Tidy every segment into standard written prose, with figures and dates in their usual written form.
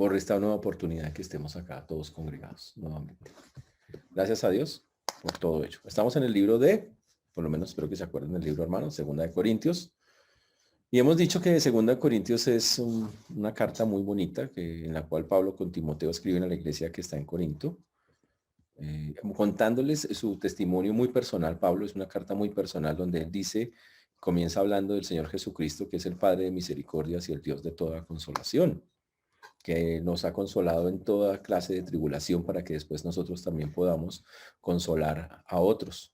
por esta nueva oportunidad que estemos acá todos congregados nuevamente. Gracias a Dios por todo ello. Estamos en el libro por lo menos espero que se acuerden del libro, hermanos, Segunda de Corintios. Y hemos dicho que Segunda de Corintios es una carta muy bonita en la cual Pablo con Timoteo escriben a la iglesia que está en Corinto, contándoles su testimonio muy personal. Pablo es una carta muy personal donde él comienza hablando del Señor Jesucristo, que es el Padre de misericordias y el Dios de toda consolación, que nos ha consolado en toda clase de tribulación para que después nosotros también podamos consolar a otros.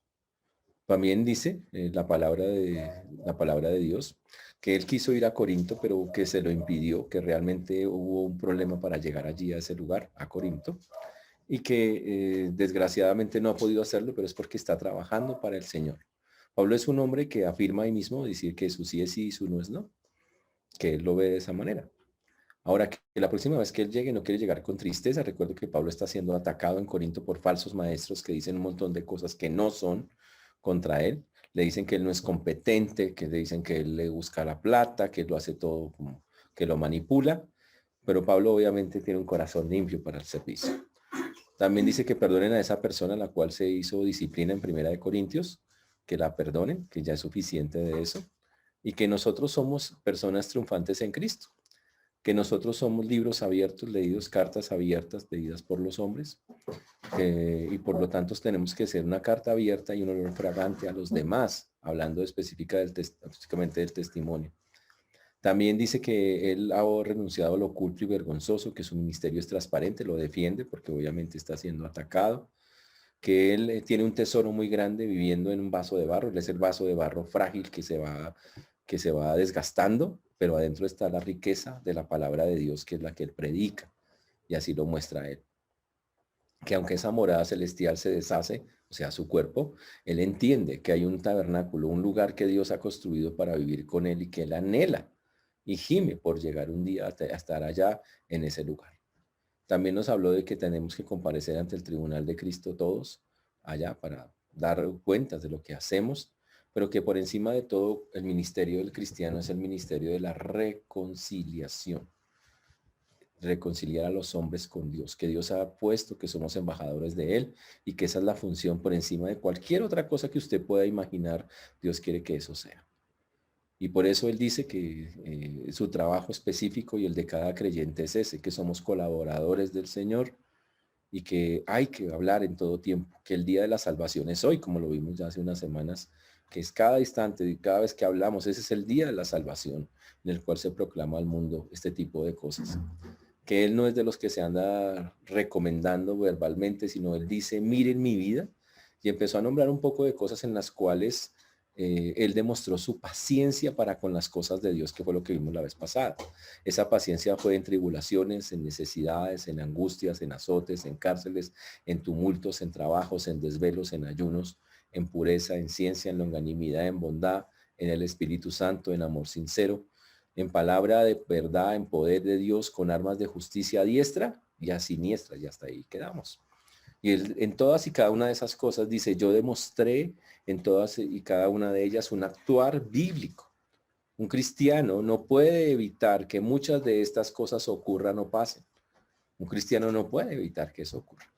También dice la palabra de Dios que él quiso ir a Corinto, pero que se lo impidió, que realmente hubo un problema para llegar allí a ese lugar, a Corinto, y que desgraciadamente no ha podido hacerlo, pero es porque está trabajando para el Señor. Pablo es un hombre que afirma ahí mismo decir que su sí es sí y su no es no, que él lo ve de esa manera. Ahora, que la próxima vez que él llegue no quiere llegar con tristeza. Recuerdo que Pablo está siendo atacado en Corinto por falsos maestros que dicen un montón de cosas que no son contra él. Le dicen que él no es competente, que le dicen que él le busca la plata, que lo hace todo como que lo manipula. Pero Pablo obviamente tiene un corazón limpio para el servicio. También dice que perdonen a esa persona a la cual se hizo disciplina en Primera de Corintios, que la perdonen, que ya es suficiente de eso, y que nosotros somos personas triunfantes en Cristo, que nosotros somos libros abiertos, leídos, cartas abiertas, leídas por los hombres, y por lo tanto tenemos que ser una carta abierta y un olor fragante a los demás, hablando específicamente del testimonio. También dice que él ha renunciado a lo oculto y vergonzoso, que su ministerio es transparente, lo defiende porque obviamente está siendo atacado, que él tiene un tesoro muy grande viviendo en un vaso de barro. Él es el vaso de barro frágil que se va desgastando, pero adentro está la riqueza de la palabra de Dios, que es la que él predica, y así lo muestra él. Que aunque esa morada celestial se deshace, o sea, su cuerpo, él entiende que hay un tabernáculo, un lugar que Dios ha construido para vivir con él y que él anhela y gime por llegar un día a estar allá en ese lugar. También nos habló de que tenemos que comparecer ante el tribunal de Cristo todos allá para dar cuentas de lo que hacemos, pero que por encima de todo el ministerio del cristiano es el ministerio de la reconciliación. Reconciliar a los hombres con Dios, que Dios ha puesto que somos embajadores de Él y que esa es la función por encima de cualquier otra cosa que usted pueda imaginar. Dios quiere que eso sea. Y por eso Él dice que su trabajo específico y el de cada creyente es ese, que somos colaboradores del Señor y que hay que hablar en todo tiempo, que el día de la salvación es hoy, como lo vimos ya hace unas semanas, que es cada instante y cada vez que hablamos, ese es el día de la salvación en el cual se proclama al mundo este tipo de cosas. Que él no es de los que se anda recomendando verbalmente, sino él dice, miren mi vida, y empezó a nombrar un poco de cosas en las cuales él demostró su paciencia para con las cosas de Dios, que fue lo que vimos la vez pasada. Esa paciencia fue en tribulaciones, en necesidades, en angustias, en azotes, en cárceles, en tumultos, en trabajos, en desvelos, en ayunos, en pureza, en ciencia, en longanimidad, en bondad, en el Espíritu Santo, en amor sincero, en palabra de verdad, en poder de Dios, con armas de justicia a diestra y a siniestra, y hasta ahí quedamos. Y él, en todas y cada una de esas cosas dice, yo demostré en todas y cada una de ellas un actuar bíblico. Un cristiano no puede evitar que muchas de estas cosas ocurran o pasen. Un cristiano no puede evitar que eso ocurra.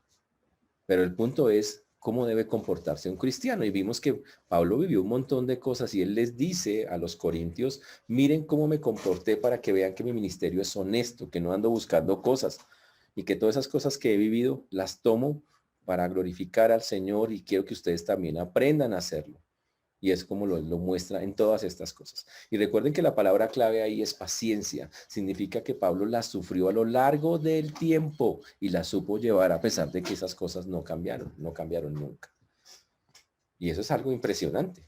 Pero el punto es cómo debe comportarse un cristiano. Y vimos que Pablo vivió un montón de cosas y él les dice a los corintios, miren cómo me comporté para que vean que mi ministerio es honesto, que no ando buscando cosas y que todas esas cosas que he vivido las tomo para glorificar al Señor y quiero que ustedes también aprendan a hacerlo. Y es como lo muestra en todas estas cosas. Y recuerden que la palabra clave ahí es paciencia. Significa que Pablo la sufrió a lo largo del tiempo y la supo llevar a pesar de que esas cosas no cambiaron nunca. Y eso es algo impresionante.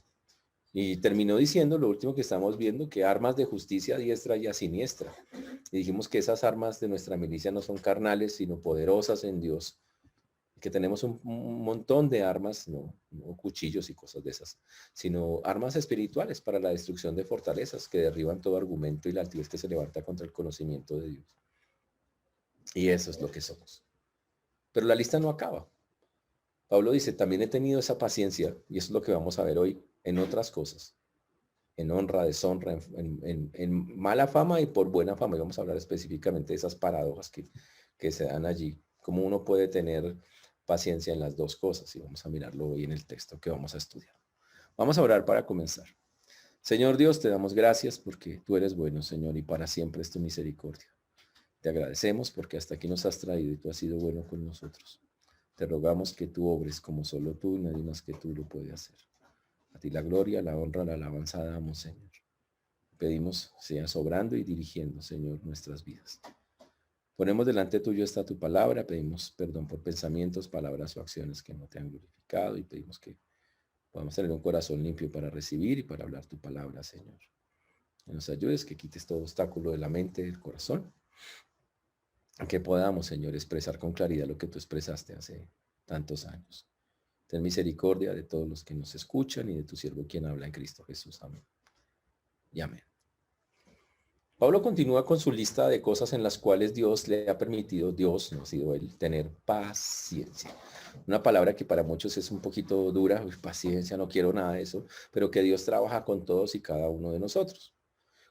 Y terminó diciendo lo último que estamos viendo, que armas de justicia a diestra y a siniestra. Y dijimos que esas armas de nuestra milicia no son carnales, sino poderosas en Dios, que tenemos un montón de armas, no cuchillos y cosas de esas, sino armas espirituales para la destrucción de fortalezas que derriban todo argumento y la altivez que se levanta contra el conocimiento de Dios. Y eso es lo que somos. Pero la lista no acaba. Pablo dice, también he tenido esa paciencia, y eso es lo que vamos a ver hoy, en otras cosas. en honra, deshonra, en mala fama y por buena fama. Y vamos a hablar específicamente de esas paradojas que se dan allí. Cómo uno puede tener paciencia en las dos cosas. Y vamos a mirarlo hoy en el texto que vamos a estudiar. Vamos a orar para comenzar. Señor Dios, te damos gracias porque tú eres bueno, Señor, y para siempre es tu misericordia. Te agradecemos porque hasta aquí nos has traído y tú has sido bueno con nosotros. Te rogamos que tú obres como solo tú y nadie más que tú lo puede hacer. A ti la gloria, la honra, la alabanza damos, Señor. Pedimos seas obrando y dirigiendo, Señor, nuestras vidas. Ponemos delante tuyo está tu palabra, pedimos perdón por pensamientos, palabras o acciones que no te han glorificado y pedimos que podamos tener un corazón limpio para recibir y para hablar tu palabra, Señor. Que nos ayudes, que quites todo obstáculo de la mente, del corazón, que podamos, Señor, expresar con claridad lo que tú expresaste hace tantos años. Ten misericordia de todos los que nos escuchan y de tu siervo quien habla en Cristo Jesús. Amén. Y amén. Pablo continúa con su lista de cosas en las cuales Dios le ha permitido, Dios, no ha sido él, tener paciencia. Una palabra que para muchos es un poquito dura, paciencia, no quiero nada de eso, pero que Dios trabaja con todos y cada uno de nosotros.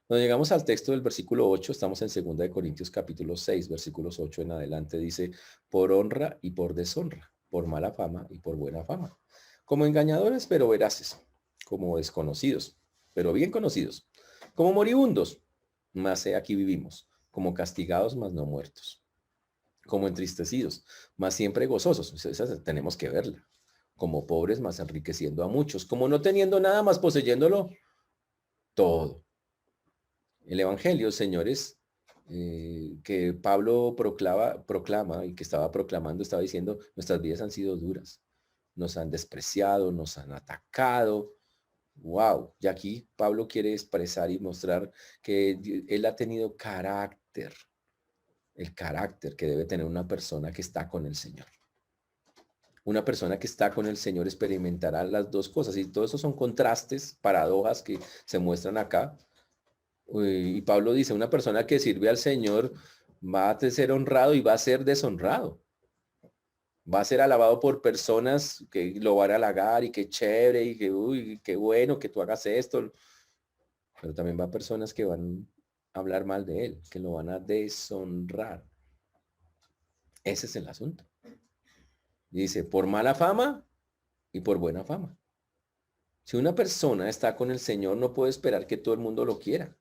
Cuando llegamos al texto del versículo 8, estamos en 2 Corintios capítulo 6, versículos 8 en adelante, dice, por honra y por deshonra, por mala fama y por buena fama, como engañadores pero veraces, como desconocidos, pero bien conocidos, como moribundos, mas aquí vivimos, como castigados, mas no muertos, como entristecidos, mas siempre gozosos, esa tenemos que verla, como pobres, mas enriqueciendo a muchos, como no teniendo nada, más poseyéndolo todo. El Evangelio, señores, que Pablo proclama y que estaba proclamando, estaba diciendo, nuestras vidas han sido duras, nos han despreciado, nos han atacado. Wow, y aquí Pablo quiere expresar y mostrar que él ha tenido carácter, el carácter que debe tener una persona que está con el Señor. Una persona que está con el Señor experimentará las dos cosas y todo eso son contrastes, paradojas que se muestran acá. Y Pablo dice, una persona que sirve al Señor va a ser honrado y va a ser deshonrado. Va a ser alabado por personas que lo van a halagar y que chévere y que, uy, qué bueno que tú hagas esto. Pero también va a personas que van a hablar mal de él, que lo van a deshonrar. Ese es el asunto. Dice, por mala fama y por buena fama. Si una persona está con el Señor, no puede esperar que todo el mundo lo quiera.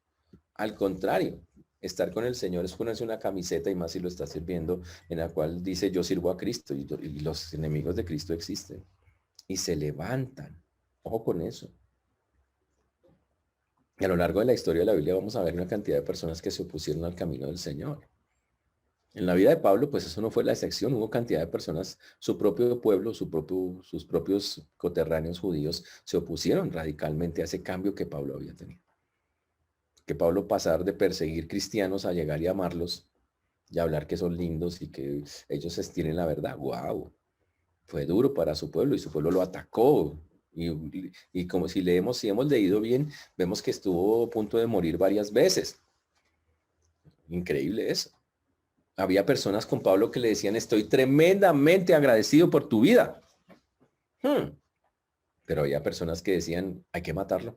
Al contrario, estar con el Señor es ponerse una camiseta y más si lo está sirviendo, en la cual dice yo sirvo a Cristo y los enemigos de Cristo existen y se levantan. Ojo con eso. Y a lo largo de la historia de la Biblia vamos a ver una cantidad de personas que se opusieron al camino del Señor. En la vida de Pablo, pues eso no fue la excepción. Hubo cantidad de personas, su propio pueblo, sus propios coterráneos judíos se opusieron radicalmente a ese cambio que Pablo había tenido. Que Pablo pasar de perseguir cristianos a llegar y amarlos y hablar que son lindos y que ellos tienen la verdad. ¡Wow! Fue duro para su pueblo y su pueblo lo atacó. Y como si hemos leído bien, vemos que estuvo a punto de morir varias veces. Increíble eso. Había personas con Pablo que le decían, estoy tremendamente agradecido por tu vida. Pero había personas que decían, hay que matarlo.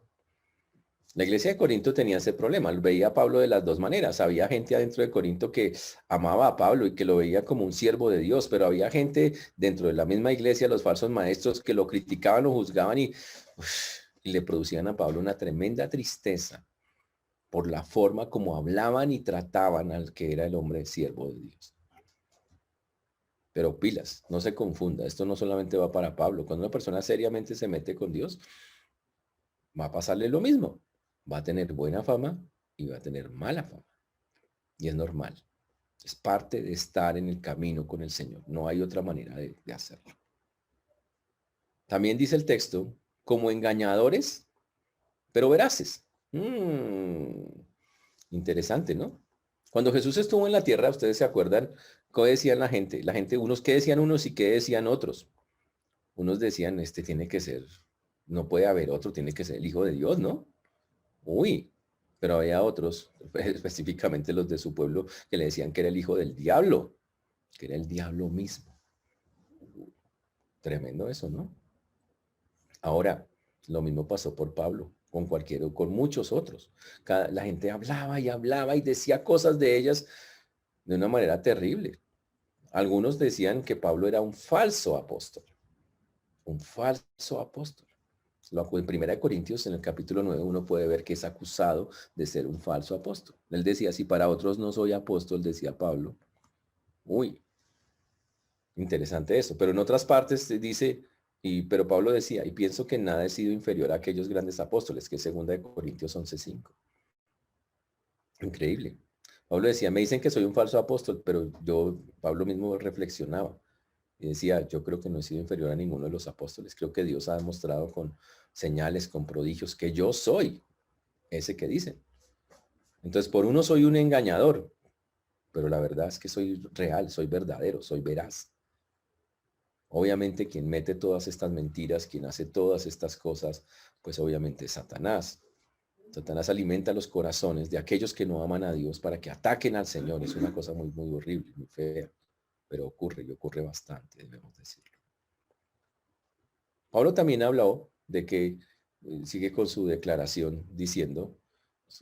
La iglesia de Corinto tenía ese problema. Veía a Pablo de las dos maneras. Había gente adentro de Corinto que amaba a Pablo y que lo veía como un siervo de Dios, pero había gente dentro de la misma iglesia, los falsos maestros, que lo criticaban, lo juzgaban y le producían a Pablo una tremenda tristeza por la forma como hablaban y trataban al que era el hombre siervo de Dios. Pero pilas, no se confunda. Esto no solamente va para Pablo. Cuando una persona seriamente se mete con Dios, va a pasarle lo mismo. Va a tener buena fama y va a tener mala fama. Y es normal. Es parte de estar en el camino con el Señor. No hay otra manera de hacerlo. También dice el texto, como engañadores, pero veraces. Interesante, ¿no? Cuando Jesús estuvo en la tierra, ustedes se acuerdan, ¿qué decían la gente? La gente, unos, ¿qué decían unos y qué decían otros? Unos decían, este tiene que ser, no puede haber otro, tiene que ser el Hijo de Dios, ¿no? Uy, pero había otros, específicamente los de su pueblo, que le decían que era el hijo del diablo, que era el diablo mismo. Tremendo eso, ¿no? Ahora, lo mismo pasó por Pablo. con cualquiera, con muchos otros. La gente hablaba y decía cosas de ellas de una manera terrible. Algunos decían que Pablo era un falso apóstol, un falso apóstol. En 1 Corintios, en el capítulo 9, uno puede ver que es acusado de ser un falso apóstol. Él decía, si para otros no soy apóstol, decía Pablo. Uy, interesante eso. Pero en otras partes dice, pero Pablo decía, y pienso que nada he sido inferior a aquellos grandes apóstoles, que es 2 Corintios 11:5. Increíble. Pablo decía, me dicen que soy un falso apóstol, pero Pablo mismo reflexionaba y decía, yo creo que no he sido inferior a ninguno de los apóstoles. Creo que Dios ha demostrado con señales, con prodigios, que yo soy ese que dicen. Entonces, por uno soy un engañador, pero la verdad es que soy real, soy verdadero, soy veraz. Obviamente quien mete todas estas mentiras, quien hace todas estas cosas, pues obviamente es Satanás. Satanás alimenta los corazones de aquellos que no aman a Dios para que ataquen al Señor. Es una cosa muy, muy horrible, muy fea, pero ocurre y ocurre bastante, debemos decirlo. Pablo también habló de que sigue con su declaración diciendo,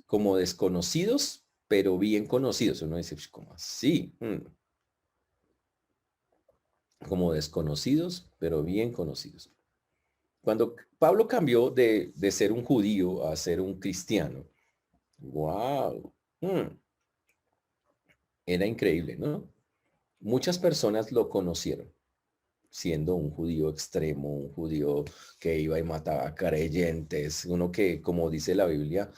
como desconocidos, pero bien conocidos. Uno dice, ¿cómo así? Como desconocidos, pero bien conocidos. Cuando Pablo cambió de ser un judío a ser un cristiano, wow, era increíble, ¿no? Muchas personas lo conocieron siendo un judío extremo, un judío que iba y mataba a creyentes, uno que, como dice la Biblia,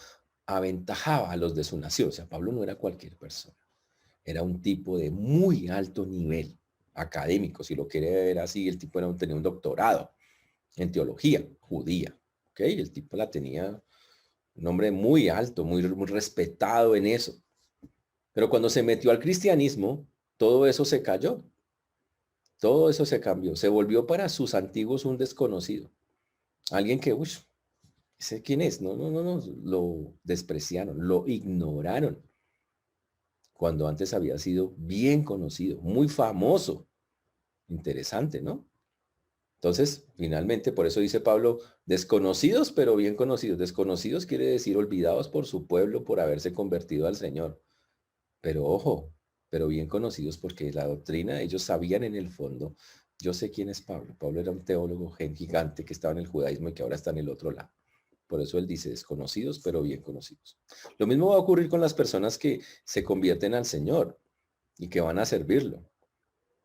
aventajaba a los de su nación. O sea, Pablo no era cualquier persona, era un tipo de muy alto nivel académico, si lo quiere ver así, el tipo tenía un doctorado en teología judía, ¿ok? El tipo la tenía un hombre muy alto, muy respetado en eso. Pero cuando se metió al cristianismo, todo eso se cayó. Todo eso se cambió. Se volvió para sus antiguos un desconocido. Alguien que, uy, ¿sé quién es? No, no, no, no. Lo despreciaron, lo ignoraron. Cuando antes había sido bien conocido, muy famoso. Interesante, ¿no? Entonces, finalmente, por eso dice Pablo, desconocidos, pero bien conocidos. Desconocidos quiere decir olvidados por su pueblo por haberse convertido al Señor. Pero ojo, pero bien conocidos porque la doctrina, ellos sabían en el fondo. Yo sé quién es Pablo. Pablo era un teólogo gigante que estaba en el judaísmo y que ahora está en el otro lado. Por eso él dice desconocidos, pero bien conocidos. Lo mismo va a ocurrir con las personas que se convierten al Señor y que van a servirlo.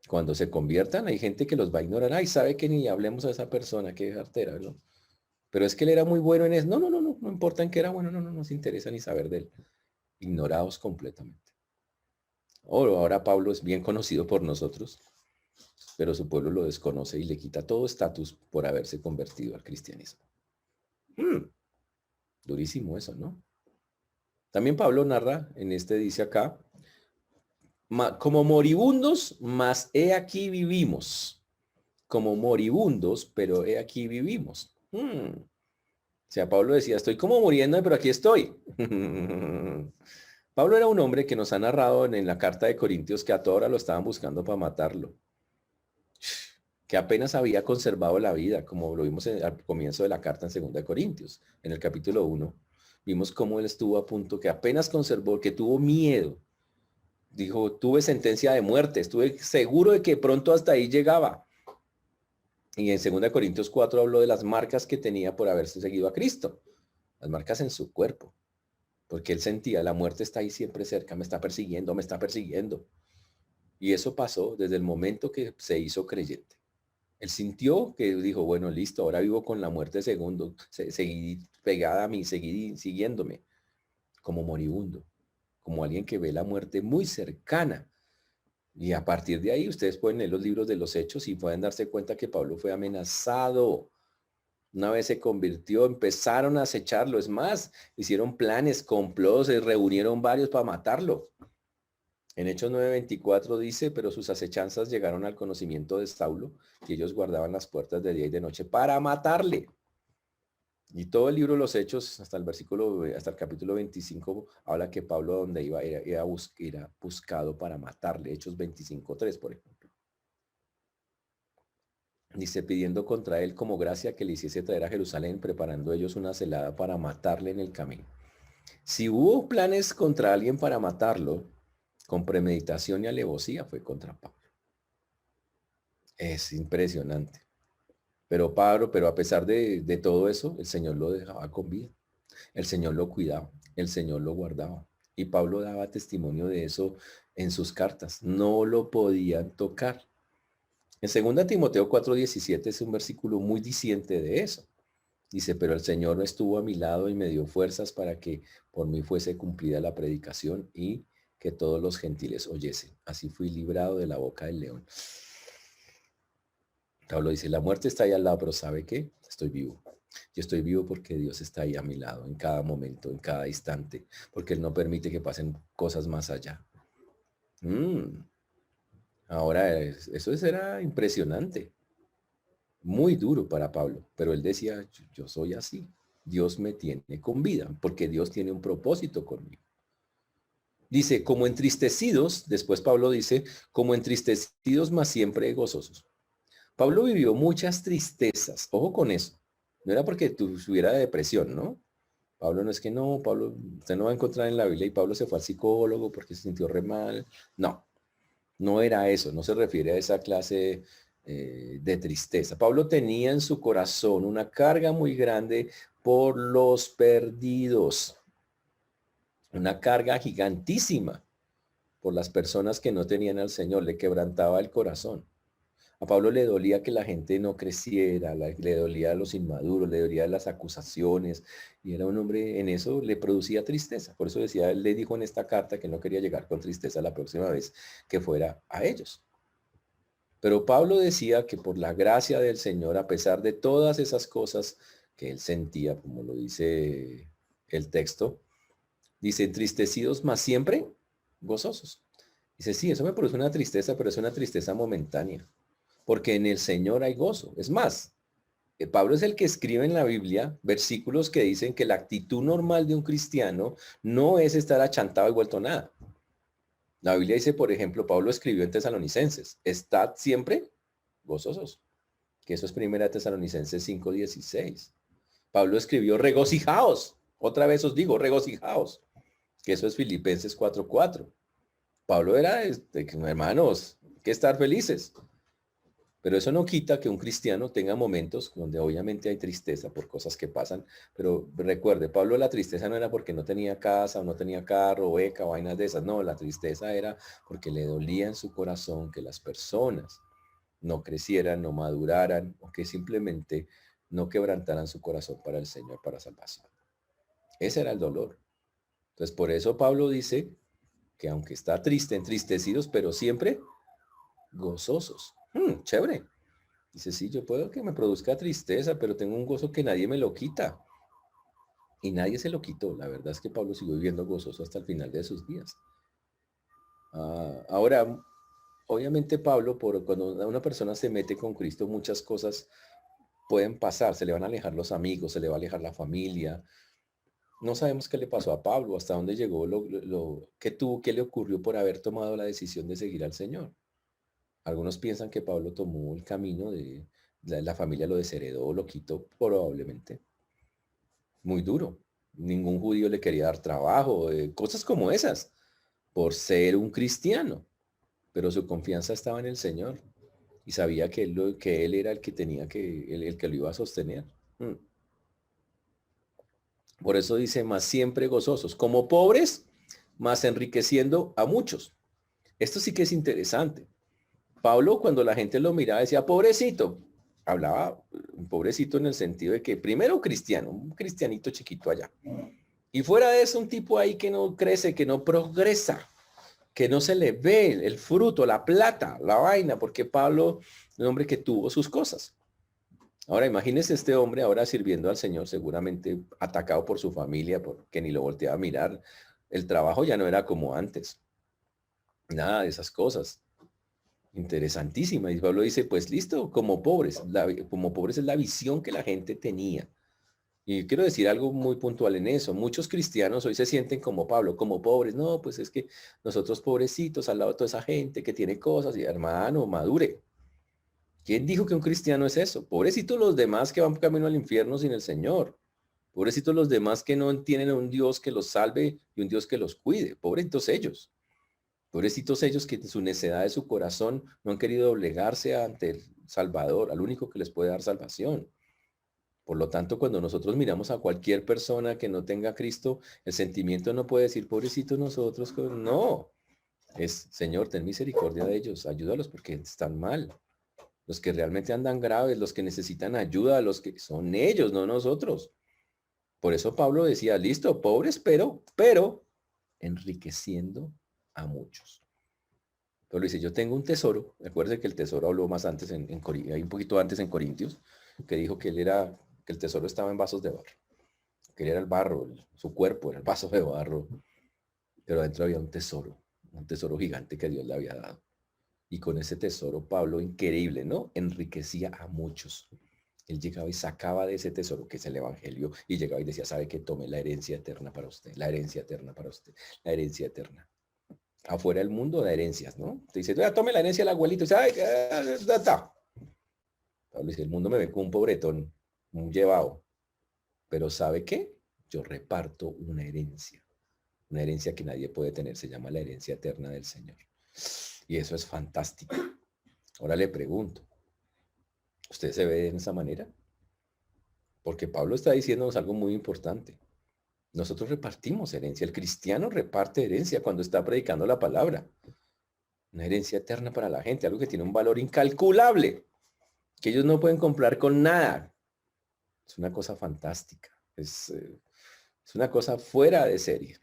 Cuando se conviertan, hay gente que los va a ignorar. Ay, sabe que ni hablemos a esa persona, qué artera, ¿no? Pero es que él era muy bueno en eso. No, no, no, no, no importa en qué era bueno, no, no nos interesa ni saber de él. Ignorados completamente. Ahora Pablo es bien conocido por nosotros, pero su pueblo lo desconoce y le quita todo estatus por haberse convertido al cristianismo. Durísimo eso, ¿no? También Pablo narra, dice acá, como moribundos, mas he aquí vivimos. Como moribundos, pero he aquí vivimos. O sea, Pablo decía, estoy como muriendo, pero aquí estoy. Pablo era un hombre que nos ha narrado en la carta de Corintios que a toda hora lo estaban buscando para matarlo, que apenas había conservado la vida, como lo vimos al comienzo de la carta en 2 Corintios, en el capítulo 1. Vimos cómo él estuvo a punto, que apenas conservó, que tuvo miedo. Dijo, tuve sentencia de muerte, estuve seguro de que pronto hasta ahí llegaba. Y en 2 Corintios 4 habló de las marcas que tenía por haberse seguido a Cristo. Las marcas en su cuerpo. Porque él sentía, la muerte está ahí siempre cerca, me está persiguiendo, me está persiguiendo. Y eso pasó desde el momento que se hizo creyente. Él sintió que dijo, bueno, listo, ahora vivo con la muerte segundo, seguí pegada a mí, seguí siguiéndome, como moribundo, como alguien que ve la muerte muy cercana. Y a partir de ahí ustedes pueden leer los libros de los Hechos y pueden darse cuenta que Pablo fue amenazado. Una vez se convirtió, empezaron a acecharlo. Es más, hicieron planes, complots, se reunieron varios para matarlo. En Hechos 9:24 dice, pero sus acechanzas llegaron al conocimiento de Saulo, que ellos guardaban las puertas de día y de noche para matarle. Y todo el libro de los Hechos, hasta el capítulo 25, habla que Pablo donde iba era buscado para matarle. Hechos 25:3, por ejemplo. Dice, pidiendo contra él como gracia que le hiciese traer a Jerusalén, preparando ellos una celada para matarle en el camino. Si hubo planes contra alguien para matarlo, con premeditación y alevosía, fue contra Pablo. Es impresionante. Pero a pesar de todo eso, el Señor lo dejaba con vida. El Señor lo cuidaba, el Señor lo guardaba. Y Pablo daba testimonio de eso en sus cartas. No lo podían tocar. En 2 Timoteo 4:17 es un versículo muy diciente de eso. Dice, pero el Señor estuvo a mi lado y me dio fuerzas para que por mí fuese cumplida la predicación y que todos los gentiles oyesen. Así fui librado de la boca del león. Pablo dice, la muerte está ahí al lado, pero ¿sabe qué? Estoy vivo. Yo estoy vivo porque Dios está ahí a mi lado en cada momento, en cada instante, porque Él no permite que pasen cosas más allá. Ahora, eso era impresionante, muy duro para Pablo, pero él decía, yo soy así. Dios me tiene con vida, porque Dios tiene un propósito conmigo. Dice, como entristecidos, después Pablo dice, como entristecidos, más siempre gozosos. Pablo vivió muchas tristezas, ojo con eso. No era porque tuviera depresión, ¿no? Pablo no es que no, Pablo, usted no va a encontrar en la Biblia y Pablo se fue al psicólogo porque se sintió re mal. No, no era eso, no se refiere a esa clase de tristeza. Pablo tenía en su corazón una carga muy grande por los perdidos, una carga gigantísima por las personas que no tenían al Señor, le quebrantaba el corazón. A Pablo le dolía que la gente no creciera, le dolía a los inmaduros, le dolía las acusaciones, y era un hombre, en eso le producía tristeza. Por eso decía, él le dijo en esta carta que no quería llegar con tristeza la próxima vez que fuera a ellos. Pero Pablo decía que por la gracia del Señor, a pesar de todas esas cosas que él sentía, como lo dice el texto, dice, entristecidos, más siempre gozosos. Dice, sí, eso me produce una tristeza, pero es una tristeza momentánea, porque en el Señor hay gozo. Es más, Pablo es el que escribe en la Biblia versículos que dicen que la actitud normal de un cristiano no es estar achantado y vuelto nada. La Biblia dice, por ejemplo, Pablo escribió en Tesalonicenses, estad siempre gozosos, que eso es 1 Tesalonicenses 5:16. Pablo escribió, regocijaos, otra vez os digo, regocijaos, que eso es Filipenses 4:4. Pablo era, hermanos, que estar felices. Pero eso no quita que un cristiano tenga momentos donde obviamente hay tristeza por cosas que pasan. Pero recuerde, Pablo, la tristeza no era porque no tenía casa o no tenía carro, beca, vainas de esas. No, la tristeza era porque le dolía en su corazón que las personas no crecieran, no maduraran o que simplemente no quebrantaran su corazón para el Señor, para salvación. Ese era el dolor. Entonces, por eso Pablo dice que aunque está triste, entristecidos, pero siempre gozosos. Chévere. Dice, sí, yo puedo que me produzca tristeza, pero tengo un gozo que nadie me lo quita. Y nadie se lo quitó. La verdad es que Pablo siguió viviendo gozoso hasta el final de sus días. Ahora, obviamente Pablo, cuando una persona se mete con Cristo, muchas cosas pueden pasar. Se le van a alejar los amigos, se le va a alejar la familia. No sabemos qué le pasó a Pablo, hasta dónde llegó, qué le ocurrió por haber tomado la decisión de seguir al Señor. Algunos piensan que Pablo tomó el camino de la familia lo desheredó, lo quitó, probablemente. Muy duro. Ningún judío le quería dar trabajo, cosas como esas, por ser un cristiano. Pero su confianza estaba en el Señor y sabía que él era el que tenía el que lo iba a sostener. Mm. Por eso dice, más siempre gozosos, como pobres, más enriqueciendo a muchos. Esto sí que es interesante. Pablo, cuando la gente lo miraba, decía, pobrecito. Hablaba un pobrecito en el sentido de que primero cristiano, un cristianito chiquito allá. Y fuera de eso, un tipo ahí que no crece, que no progresa, que no se le ve el fruto, la plata, la vaina, porque Pablo, un hombre que tuvo sus cosas. Ahora imagínese este hombre ahora sirviendo al Señor, seguramente atacado por su familia, porque ni lo volteaba a mirar. El trabajo ya no era como antes. Nada de esas cosas. Interesantísima. Y Pablo dice, pues listo, como pobres. Como pobres es la visión que la gente tenía. Y quiero decir algo muy puntual en eso. Muchos cristianos hoy se sienten como Pablo, como pobres. No, pues es que nosotros pobrecitos al lado de toda esa gente que tiene cosas. Y hermano, madure. ¿Quién dijo que un cristiano es eso? Pobrecitos los demás que van camino al infierno sin el Señor. Pobrecitos los demás que no tienen a un Dios que los salve y un Dios que los cuide. Pobrecitos ellos. Pobrecitos ellos que en su necedad de su corazón no han querido doblegarse ante el Salvador, al único que les puede dar salvación. Por lo tanto, cuando nosotros miramos a cualquier persona que no tenga a Cristo, el sentimiento no puede decir, pobrecitos nosotros. No, es, Señor, ten misericordia de ellos, ayúdalos porque están mal. Los que realmente andan graves, los que necesitan ayuda, los que son ellos, no nosotros. Por eso Pablo decía, listo, pobres, pero enriqueciendo a muchos. Pero dice, yo tengo un tesoro. Recuerde que el tesoro habló más antes un poquito antes en Corintios, que dijo que que el tesoro estaba en vasos de barro. Que él era el barro, su cuerpo era el vaso de barro. Pero adentro había un tesoro gigante que Dios le había dado. Y con ese tesoro, Pablo, increíble, ¿no? Enriquecía a muchos. Él llegaba y sacaba de ese tesoro, que es el Evangelio, y llegaba y decía, ¿sabe qué? Tome la herencia eterna para usted, la herencia eterna para usted, la herencia eterna. Afuera del mundo de herencias, ¿no? Te dice, tome la herencia del abuelito, y dice, ay, Pablo dice, el mundo me ve como un pobretón, un llevado. Pero ¿sabe qué? Yo reparto una herencia que nadie puede tener, se llama la herencia eterna del Señor. Y eso es fantástico. Ahora le pregunto, ¿usted se ve de esa manera? Porque Pablo está diciéndonos algo muy importante. Nosotros repartimos herencia. El cristiano reparte herencia cuando está predicando la palabra. Una herencia eterna para la gente, algo que tiene un valor incalculable, que ellos no pueden comprar con nada. Es una cosa fantástica. Es una cosa fuera de serie.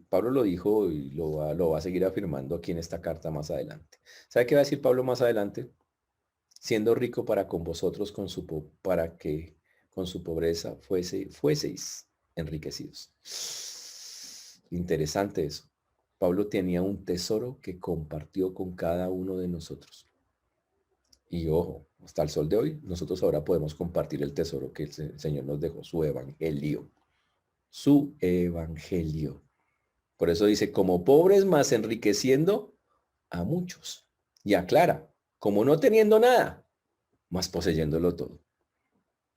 Pablo lo dijo y lo va a seguir afirmando aquí en esta carta más adelante. ¿Sabe qué va a decir Pablo más adelante? Siendo rico para con vosotros para que con su pobreza fueseis enriquecidos. Interesante eso. Pablo tenía un tesoro que compartió con cada uno de nosotros. Y ojo, hasta el sol de hoy, nosotros ahora podemos compartir el tesoro que el Señor nos dejó, su evangelio. Su evangelio. Por eso dice, como pobres, más enriqueciendo a muchos. Y aclara, como no teniendo nada, más poseyéndolo todo.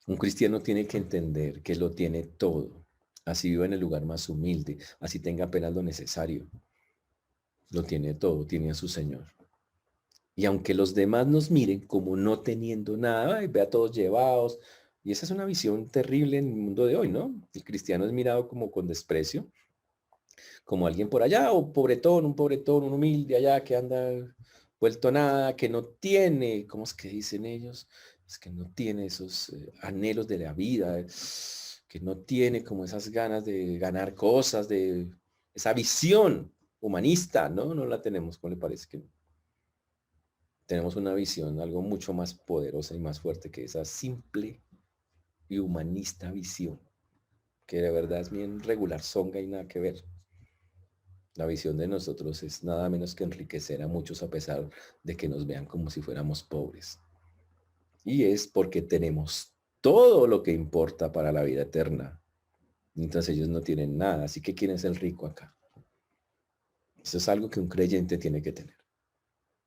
Un cristiano tiene que entender que lo tiene todo. Así viva en el lugar más humilde, así tenga apenas lo necesario. Lo tiene todo, tiene a su Señor. Y aunque los demás nos miren como no teniendo nada, ve a todos llevados. Y esa es una visión terrible en el mundo de hoy, ¿no? El cristiano es mirado como con desprecio, como alguien por allá, o pobretón, un humilde allá que anda vuelto nada, que no tiene, ¿cómo es que dicen ellos? Es que no tiene esos anhelos de la vida, que no tiene como esas ganas de ganar cosas, de esa visión humanista, ¿no? No la tenemos, ¿cómo le parece que no? Tenemos una visión, algo mucho más poderosa y más fuerte que esa simple y humanista visión, que de verdad es bien regular, zonga y nada que ver. La visión de nosotros es nada menos que enriquecer a muchos a pesar de que nos vean como si fuéramos pobres. Y es porque tenemos todo lo que importa para la vida eterna, mientras ellos no tienen nada. Así que ¿quién es el rico acá? Eso es algo que un creyente tiene que tener.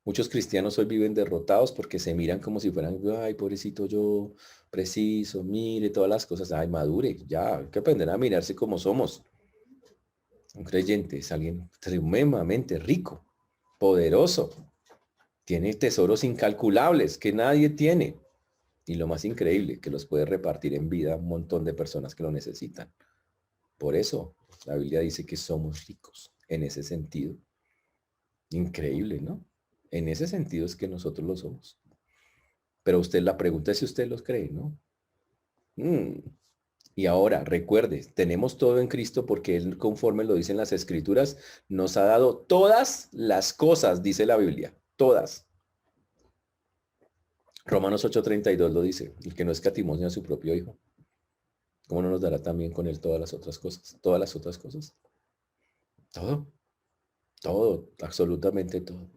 Muchos cristianos hoy viven derrotados porque se miran como si fueran, ay, pobrecito yo, preciso, mire todas las cosas, ay, madure, ya, hay que aprender a mirarse como somos. Un creyente es alguien tremendamente rico, poderoso, tiene tesoros incalculables que nadie tiene. Y lo más increíble, que los puede repartir en vida a un montón de personas que lo necesitan. Por eso la Biblia dice que somos ricos en ese sentido. Increíble, ¿no? En ese sentido es que nosotros lo somos. Pero usted, la pregunta es si usted los cree, ¿no? Y ahora, recuerde, tenemos todo en Cristo porque Él, conforme lo dicen las Escrituras, nos ha dado todas las cosas, dice la Biblia, todas. Romanos 8:32 lo dice, el que no escatimó ni a su propio Hijo, ¿cómo no nos dará también con Él todas las otras cosas? Todas las otras cosas. Todo, todo, absolutamente todo.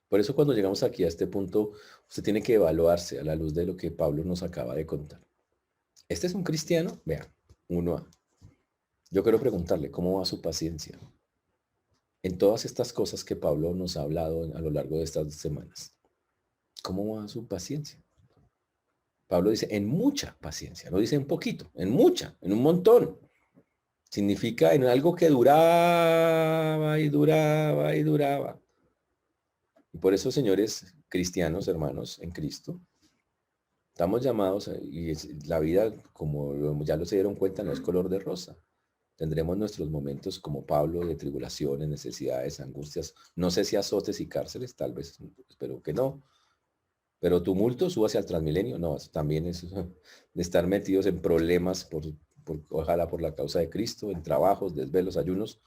Por eso cuando llegamos aquí a este punto, usted tiene que evaluarse a la luz de lo que Pablo nos acaba de contar. ¿Este es un cristiano? Vea, 1A. Yo quiero preguntarle, ¿cómo va su paciencia? en todas estas cosas que Pablo nos ha hablado a lo largo de estas semanas. ¿Cómo va su paciencia? Pablo dice, en mucha paciencia, no dice en poquito, en mucha, en un montón. Significa en algo que duraba y duraba y duraba. Y por eso, señores cristianos, hermanos en Cristo, estamos llamados, y la vida, como ya lo se dieron cuenta, no es color de rosa. Tendremos nuestros momentos como Pablo de tribulaciones, necesidades, angustias, no sé si azotes y cárceles, tal vez, espero que no. Pero tumulto, súbase al Transmilenio, no, eso también es de estar metidos en problemas, ojalá por la causa de Cristo, en trabajos, desvelos, ayunos,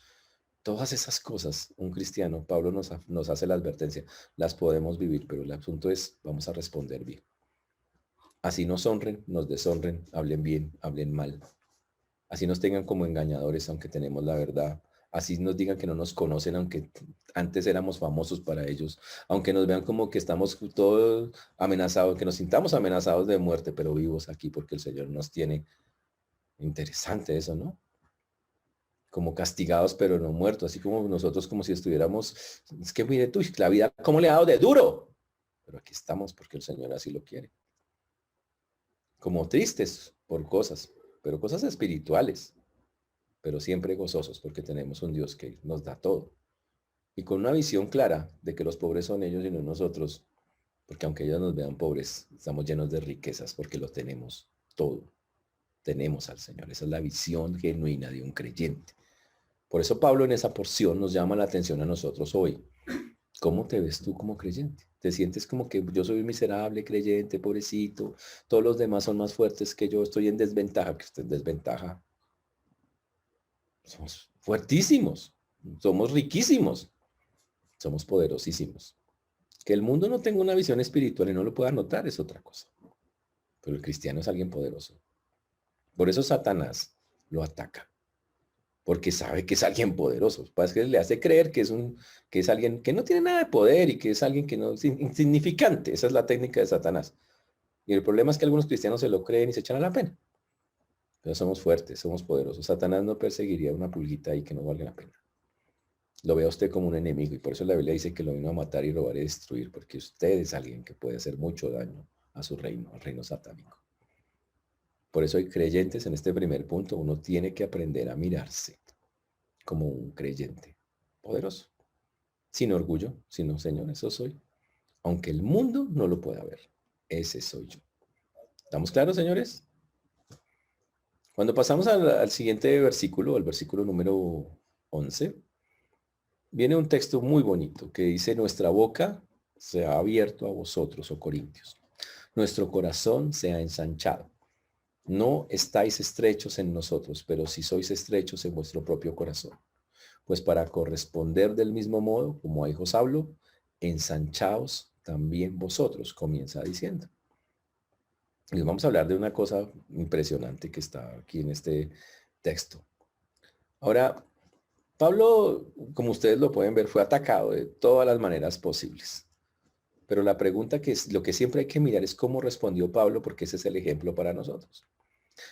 todas esas cosas, un cristiano, Pablo nos hace la advertencia, las podemos vivir, pero el asunto es, vamos a responder bien. Así nos honren, nos deshonren, hablen bien, hablen mal. Así nos tengan como engañadores, aunque tenemos la verdad. Así nos digan que no nos conocen, aunque antes éramos famosos para ellos. Aunque nos vean como que estamos todos amenazados, que nos sintamos amenazados de muerte, pero vivos aquí porque el Señor nos tiene. Interesante eso, ¿no? Como castigados, pero no muertos. Así como nosotros, como si estuviéramos, es que mire tú, la vida, ¿cómo le ha dado de duro? Pero aquí estamos porque el Señor así lo quiere. Como tristes por cosas, pero cosas espirituales, pero siempre gozosos porque tenemos un Dios que nos da todo. Y con una visión clara de que los pobres son ellos y no nosotros, porque aunque ellos nos vean pobres, estamos llenos de riquezas porque lo tenemos todo. Tenemos al Señor. Esa es la visión genuina de un creyente. Por eso Pablo en esa porción nos llama la atención a nosotros hoy. ¿Cómo te ves tú como creyente? ¿Te sientes como que yo soy un miserable creyente, pobrecito? Todos los demás son más fuertes que yo, estoy en desventaja, que usted en desventaja. Somos fuertísimos, somos riquísimos, somos poderosísimos. Que el mundo no tenga una visión espiritual y no lo pueda notar es otra cosa. Pero el cristiano es alguien poderoso. Por eso Satanás lo ataca. Porque sabe que es alguien poderoso. Pues que le hace creer que es alguien que no tiene nada de poder y que es alguien que no es insignificante. Esa es la técnica de Satanás. Y el problema es que algunos cristianos se lo creen y se echan a la pena. Pero somos fuertes, somos poderosos. Satanás no perseguiría una pulguita ahí que no valga la pena. Lo ve a usted como un enemigo y por eso la Biblia dice que lo vino a matar y robar y destruir, porque usted es alguien que puede hacer mucho daño a su reino, al reino satánico. Por eso hay creyentes en este primer punto, uno tiene que aprender a mirarse como un creyente poderoso, sin orgullo, sino, Señor, eso soy. Aunque el mundo no lo pueda ver, ese soy yo. ¿Estamos claros, señores? Cuando pasamos al siguiente versículo, al versículo número 11, viene un texto muy bonito que dice, nuestra boca se ha abierto a vosotros, oh Corintios. Nuestro corazón se ha ensanchado. No estáis estrechos en nosotros, pero si sois estrechos en vuestro propio corazón. Pues para corresponder del mismo modo, como a hijos hablo, ensanchaos también vosotros, comienza diciendo. Y vamos a hablar de una cosa impresionante que está aquí en este texto. Ahora, Pablo, como ustedes lo pueden ver, fue atacado de todas las maneras posibles. Pero la pregunta que es, lo que siempre hay que mirar es cómo respondió Pablo, porque ese es el ejemplo para nosotros.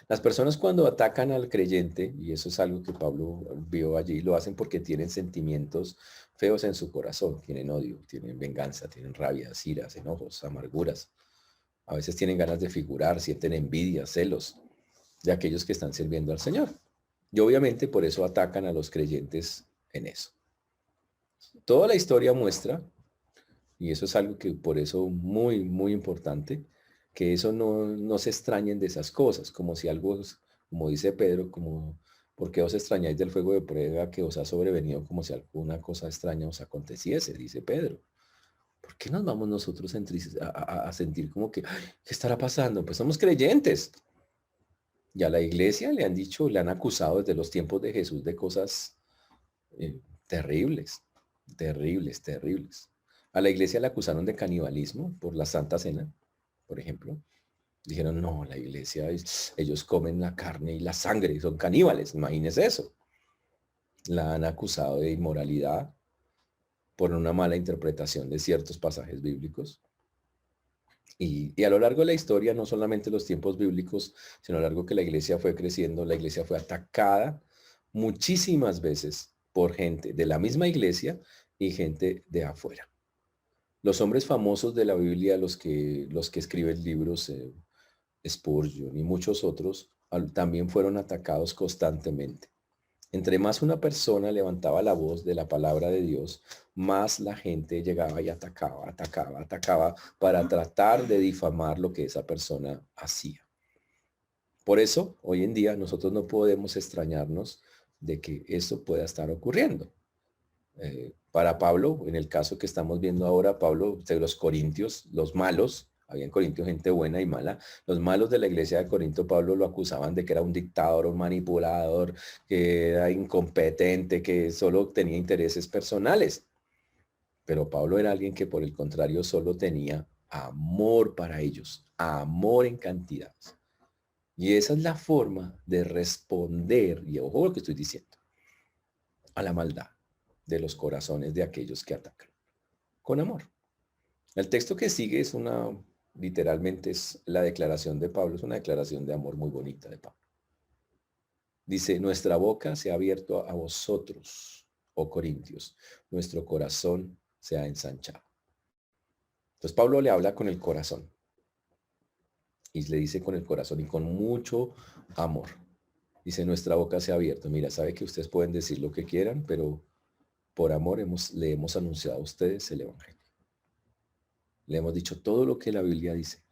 Las personas cuando atacan al creyente, y eso es algo que Pablo vio allí, lo hacen porque tienen sentimientos feos en su corazón, tienen odio, tienen venganza, tienen rabia, iras, enojos, amarguras. A veces tienen ganas de figurar, sienten envidia, celos de aquellos que están sirviendo al Señor. Y obviamente por eso atacan a los creyentes en eso. Toda la historia muestra, y eso es algo que por eso muy, muy importante, que eso no se extrañen de esas cosas, como si algo, como dice Pedro, como, ¿por qué os extrañáis del fuego de prueba que os ha sobrevenido como si alguna cosa extraña os aconteciese? Dice Pedro. ¿Por qué nos vamos nosotros a sentir como que, "Ay, ¿qué estará pasando? Pues somos creyentes. Y a la iglesia le han dicho, le han acusado desde los tiempos de Jesús de cosas terribles, terribles, terribles. A la iglesia le acusaron de canibalismo por la Santa Cena, por ejemplo. Dijeron, no, la iglesia, ellos comen la carne y la sangre, son caníbales, imagínense eso. La han acusado de inmoralidad por una mala interpretación de ciertos pasajes bíblicos. Y a lo largo de la historia, no solamente los tiempos bíblicos, sino a lo largo que la iglesia fue creciendo, la iglesia fue atacada muchísimas veces por gente de la misma iglesia y gente de afuera. Los hombres famosos de la Biblia, los que escriben libros, Spurgeon y muchos otros, también fueron atacados constantemente. Entre más una persona levantaba la voz de la palabra de Dios, más la gente llegaba y atacaba para tratar de difamar lo que esa persona hacía. Por eso, hoy en día, nosotros no podemos extrañarnos de que esto pueda estar ocurriendo. Para Pablo, en el caso que estamos viendo ahora, Pablo, de los corintios, los malos, había en Corintios gente buena y mala, los malos de la iglesia de Corinto, Pablo lo acusaban de que era un dictador, un manipulador, que era incompetente, que solo tenía intereses personales. Pero Pablo era alguien que por el contrario solo tenía amor para ellos, amor en cantidades. Y esa es la forma de responder, y ojo lo que estoy diciendo, a la maldad de los corazones de aquellos que atacan, con amor. El texto que sigue es literalmente es la declaración de Pablo, es una declaración de amor muy bonita de Pablo. Dice, nuestra boca se ha abierto a vosotros, oh Corintios, nuestro corazón se ha ensanchado. Entonces Pablo le habla con el corazón y le dice con el corazón y con mucho amor. Dice, nuestra boca se ha abierto. Mira, sabe que ustedes pueden decir lo que quieran, pero por amor le hemos anunciado a ustedes el Evangelio. Le hemos dicho todo lo que la Biblia dice.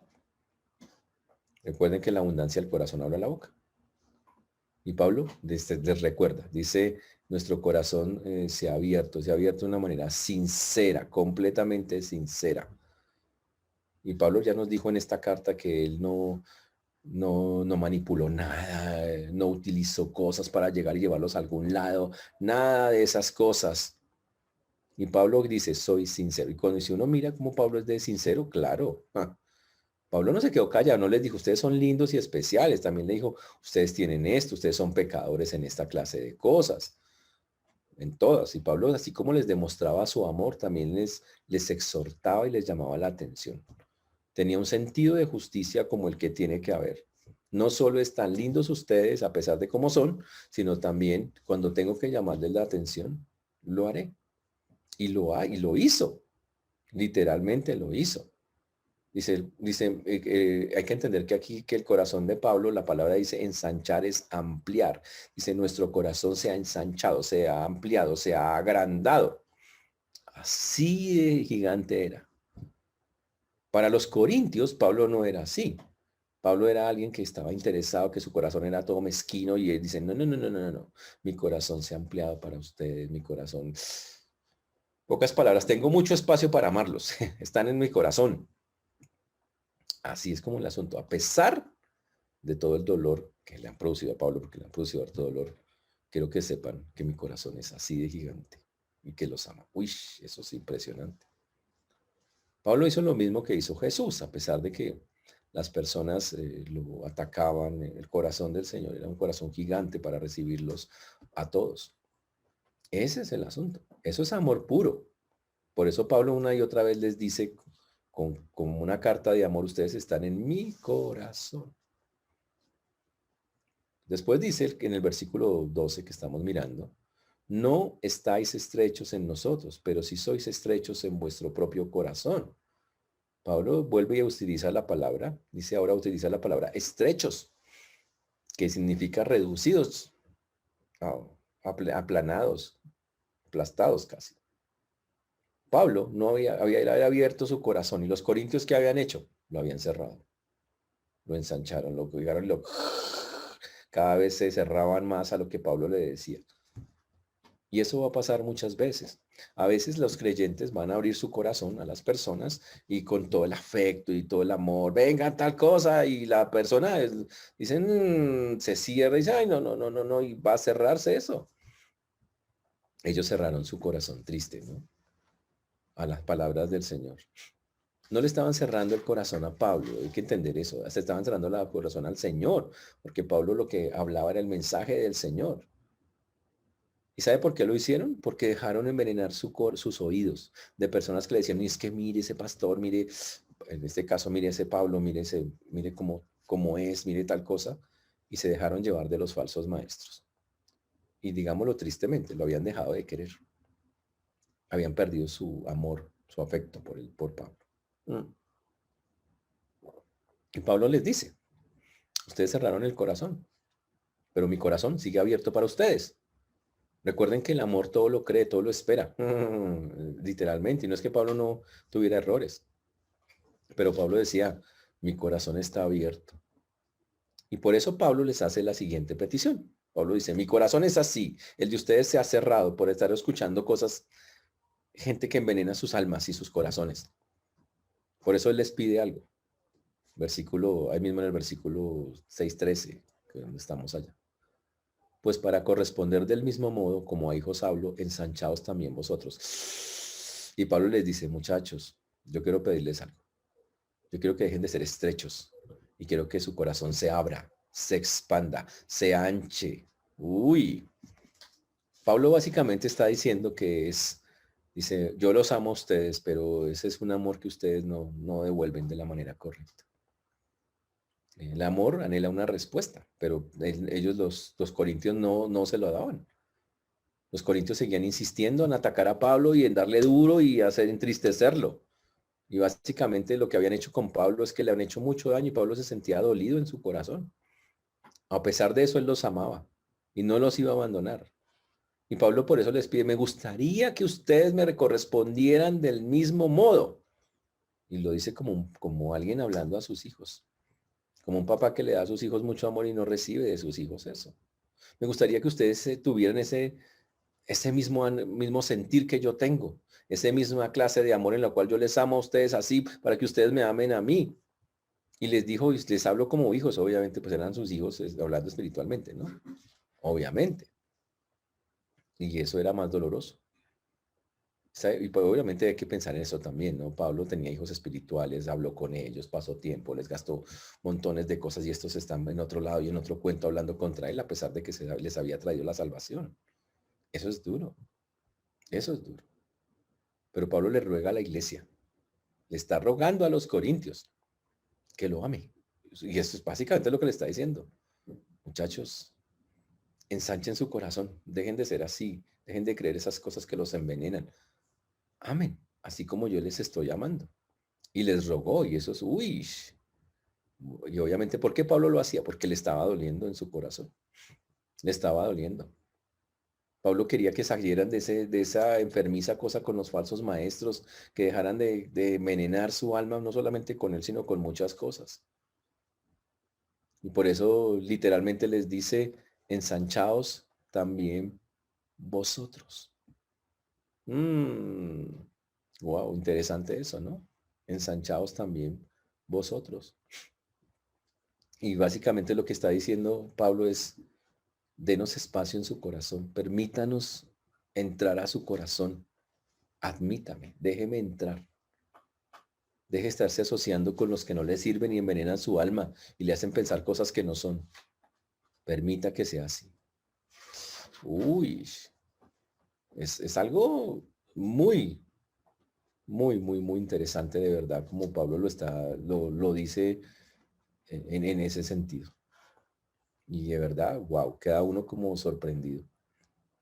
Recuerden que la abundancia del corazón habla la boca. Y Pablo les recuerda, dice, nuestro corazón se ha abierto de una manera sincera, completamente sincera. Y Pablo ya nos dijo en esta carta que él no manipuló nada, no utilizó cosas para llegar y llevarlos a algún lado, nada de esas cosas. Y Pablo dice, soy sincero. Y cuando si uno mira cómo Pablo es de sincero, claro. Pablo no se quedó callado, no les dijo, ustedes son lindos y especiales. También le dijo, ustedes tienen esto, ustedes son pecadores en esta clase de cosas. En todas. Y Pablo, así como les demostraba su amor, también les exhortaba y les llamaba la atención. Tenía un sentido de justicia como el que tiene que haber. No solo están lindos ustedes a pesar de cómo son, sino también cuando tengo que llamarles la atención, lo haré. Y lo hizo. Literalmente lo hizo. Dice, hay que entender que aquí que el corazón de Pablo, la palabra dice ensanchar es ampliar. Dice, nuestro corazón se ha ensanchado, se ha ampliado, se ha agrandado. Así de gigante era. Para los corintios, Pablo no era así. Pablo era alguien que estaba interesado, que su corazón era todo mezquino y él dice, no, no, no, no, no, no. Mi corazón se ha ampliado para ustedes, mi corazón. Pocas palabras, tengo mucho espacio para amarlos. Están en mi corazón. Así es como el asunto. A pesar de todo el dolor que le han producido a Pablo, porque le han producido harto dolor, quiero que sepan que mi corazón es así de gigante y que los ama. Uy, eso es impresionante. Pablo hizo lo mismo que hizo Jesús, a pesar de que las personas lo atacaban, el corazón del Señor era un corazón gigante para recibirlos a todos. Ese es el asunto. Eso es amor puro. Por eso Pablo una y otra vez les dice con una carta de amor, ustedes están en mi corazón. Después dice que en el versículo 12 que estamos mirando, no estáis estrechos en nosotros, pero si sois estrechos en vuestro propio corazón. Pablo vuelve y utiliza la palabra, dice ahora utiliza la palabra estrechos, que significa reducidos, aplanados, aplastados casi. Pablo no había abierto su corazón y los corintios que habían hecho, lo habían cerrado, lo ensancharon, lo cuidaron, cada vez se cerraban más a lo que Pablo le decía. Y eso va a pasar muchas veces. A veces los creyentes van a abrir su corazón a las personas y con todo el afecto y todo el amor, venga tal cosa, y la persona dicen, se cierra y dice, ay, no, no, no, no, no, y va a cerrarse eso. Ellos cerraron su corazón triste, ¿no? A las palabras del Señor. No le estaban cerrando el corazón a Pablo, hay que entender eso, se estaban cerrando el corazón al Señor, porque Pablo lo que hablaba era el mensaje del Señor. ¿Y sabe por qué lo hicieron? Porque dejaron envenenar sus oídos de personas que le decían, es que mire ese pastor, mire, en este caso, mire ese Pablo, mire cómo es, mire tal cosa, y se dejaron llevar de los falsos maestros. y digámoslo tristemente, lo habían dejado de querer. Habían perdido su amor, su afecto por Pablo. Y Pablo les dice, ustedes cerraron el corazón, pero mi corazón sigue abierto para ustedes. Recuerden que el amor todo lo cree, todo lo espera, literalmente. Y no es que Pablo no tuviera errores, pero Pablo decía, mi corazón está abierto. Y por eso Pablo les hace la siguiente petición. Pablo dice, mi corazón es así, el de ustedes se ha cerrado por estar escuchando cosas, gente que envenena sus almas y sus corazones. Por eso él les pide algo. Versículo, ahí mismo en el versículo 6:13, que es donde estamos allá. Pues para corresponder del mismo modo, como a hijos hablo, ensanchaos también vosotros. Y Pablo les dice, muchachos, yo quiero pedirles algo. Yo quiero que dejen de ser estrechos y quiero que su corazón se abra, se expanda, se anche. Uy, Pablo básicamente está diciendo que dice, yo los amo a ustedes, pero ese es un amor que ustedes no devuelven de la manera correcta. El amor anhela una respuesta, pero ellos los corintios no se lo daban. Los corintios seguían insistiendo en atacar a Pablo y en darle duro y hacer entristecerlo. Y básicamente lo que habían hecho con Pablo es que le han hecho mucho daño y Pablo se sentía dolido en su corazón. A pesar de eso, él los amaba y no los iba a abandonar. Y Pablo por eso les pide, me gustaría que ustedes me correspondieran del mismo modo. Y lo dice como alguien hablando a sus hijos. Como un papá que le da a sus hijos mucho amor y no recibe de sus hijos eso. Me gustaría que ustedes tuvieran ese mismo sentir que yo tengo, esa misma clase de amor en la cual yo les amo a ustedes así, para que ustedes me amen a mí. Y les dijo, y les hablo como hijos, obviamente, pues eran sus hijos hablando espiritualmente, ¿no? Obviamente. Y eso era más doloroso. Y pues obviamente hay que pensar en eso también, ¿no? Pablo tenía hijos espirituales, habló con ellos, pasó tiempo, les gastó montones de cosas y estos están en otro lado y en otro cuento hablando contra él a pesar de que les había traído la salvación. Eso es duro, eso es duro. Pero Pablo le ruega a la iglesia, le está rogando a los corintios que lo ame. Y eso es básicamente lo que le está diciendo. Muchachos, ensanchen su corazón, dejen de ser así, dejen de creer esas cosas que los envenenan. Amen, así como yo les estoy amando. Y les rogó, y eso es, uy. Y obviamente, ¿por qué Pablo lo hacía? Porque le estaba doliendo en su corazón. Le estaba doliendo. Pablo quería que salieran de esa enfermiza cosa con los falsos maestros, que dejaran de envenenar su alma, no solamente con él, sino con muchas cosas. Y por eso literalmente les dice, ensanchaos también vosotros. Wow, interesante eso, ¿no? Ensanchaos también vosotros. Y básicamente lo que está diciendo Pablo es, denos espacio en su corazón, permítanos entrar a su corazón, admítame, déjeme entrar. Deje de estarse asociando con los que no le sirven y envenenan su alma y le hacen pensar cosas que no son. Permita que sea así. Uy, es algo muy, muy interesante de verdad, como Pablo lo dice en ese sentido. Y de verdad, wow, queda uno como sorprendido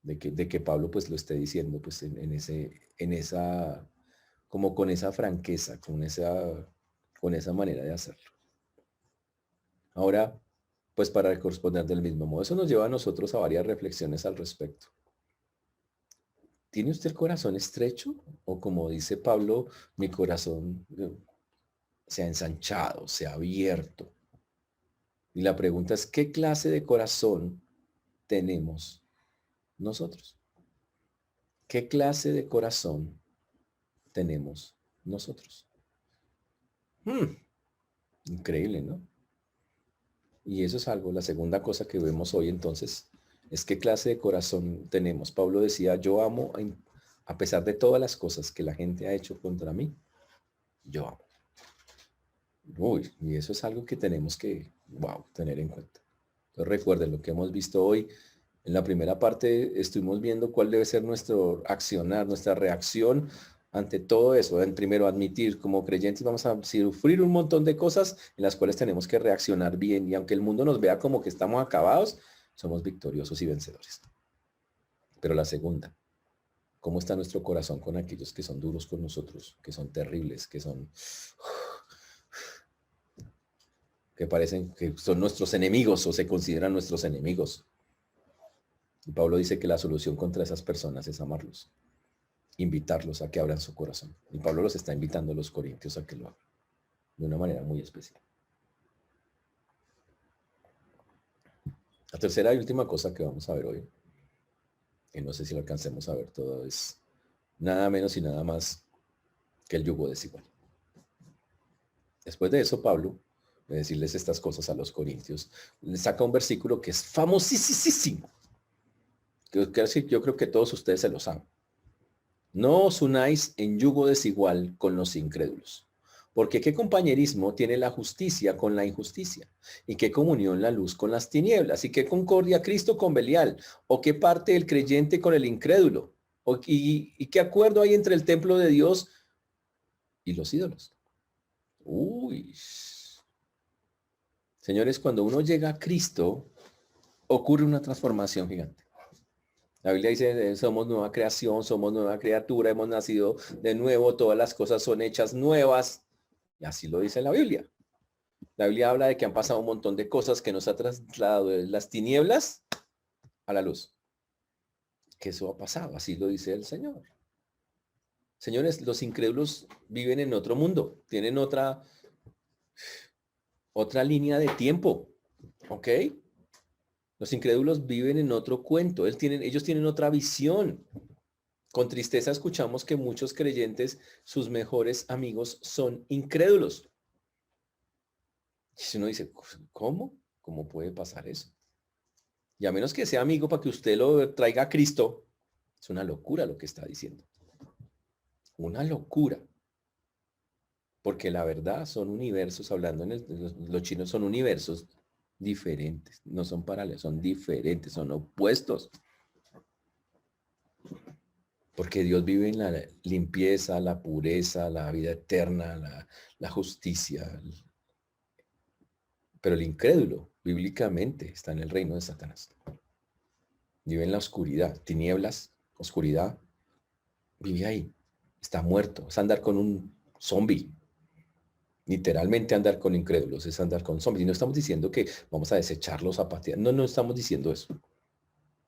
de que Pablo pues lo esté diciendo pues en esa, como con esa franqueza, con esa manera de hacerlo. Ahora, pues para corresponder del mismo modo, eso nos lleva a nosotros a varias reflexiones al respecto. ¿Tiene usted el corazón estrecho? O como dice Pablo, mi corazón se ha ensanchado, se ha abierto. Y la pregunta es, ¿qué clase de corazón tenemos nosotros? ¿Qué clase de corazón tenemos nosotros? Increíble, ¿no? Y eso es algo, la segunda cosa que vemos hoy entonces, es qué clase de corazón tenemos. Pablo decía, yo amo a pesar de todas las cosas que la gente ha hecho contra mí, yo amo. Uy, y eso es algo que tenemos que, wow, tener en cuenta. Entonces recuerden lo que hemos visto hoy. En la primera parte estuvimos viendo cuál debe ser nuestro accionar, nuestra reacción ante todo eso. Primero, admitir, como creyentes vamos a sufrir un montón de cosas en las cuales tenemos que reaccionar bien. Y aunque el mundo nos vea como que estamos acabados, somos victoriosos y vencedores. Pero la segunda, ¿cómo está nuestro corazón con aquellos que son duros con nosotros, que son terribles, que parecen que son nuestros enemigos o se consideran nuestros enemigos? Y Pablo dice que la solución contra esas personas es amarlos, invitarlos a que abran su corazón. Y Pablo los está invitando a los corintios a que lo hagan de una manera muy especial. La tercera y última cosa que vamos a ver hoy, que no sé si lo alcancemos a ver todo, es nada menos y nada más que el yugo desigual. Después de eso, Pablo, de decirles estas cosas a los corintios, les saca un versículo que es famosísimo. Yo creo que todos ustedes se lo saben. No os unáis en yugo desigual con los incrédulos. Porque qué compañerismo tiene la justicia con la injusticia, y qué comunión la luz con las tinieblas, y qué concordia Cristo con Belial, o qué parte el creyente con el incrédulo, y qué acuerdo hay entre el templo de Dios y los ídolos. Uy. Señores, cuando uno llega a Cristo, ocurre una transformación gigante. La Biblia dice, somos nueva creación, somos nueva criatura, hemos nacido de nuevo, todas las cosas son hechas nuevas. Y así lo dice la Biblia. La Biblia habla de que han pasado un montón de cosas que nos ha trasladado de las tinieblas a la luz. Que eso ha pasado, así lo dice el Señor. Señores, los incrédulos viven en otro mundo, tienen otra línea de tiempo, ¿ok? Los incrédulos viven en otro cuento, ellos tienen otra visión. Con tristeza escuchamos que muchos creyentes, sus mejores amigos son incrédulos. Y si uno dice, ¿cómo? ¿Cómo puede pasar eso? Y a menos que sea amigo para que usted lo traiga a Cristo, es una locura lo que está diciendo. Una locura. Porque la verdad son universos, hablando los chinos son universos diferentes, no son paralelos, son diferentes, son opuestos. Porque Dios vive en la limpieza, la pureza, la vida eterna, la justicia. Pero el incrédulo, bíblicamente, está en el reino de Satanás. Vive en la oscuridad, tinieblas, oscuridad. Vive ahí. Está muerto. Es andar con un zombie. Literalmente andar con incrédulos es andar con zombies. Y no estamos diciendo que vamos a desecharlos a patear. No, no estamos diciendo eso.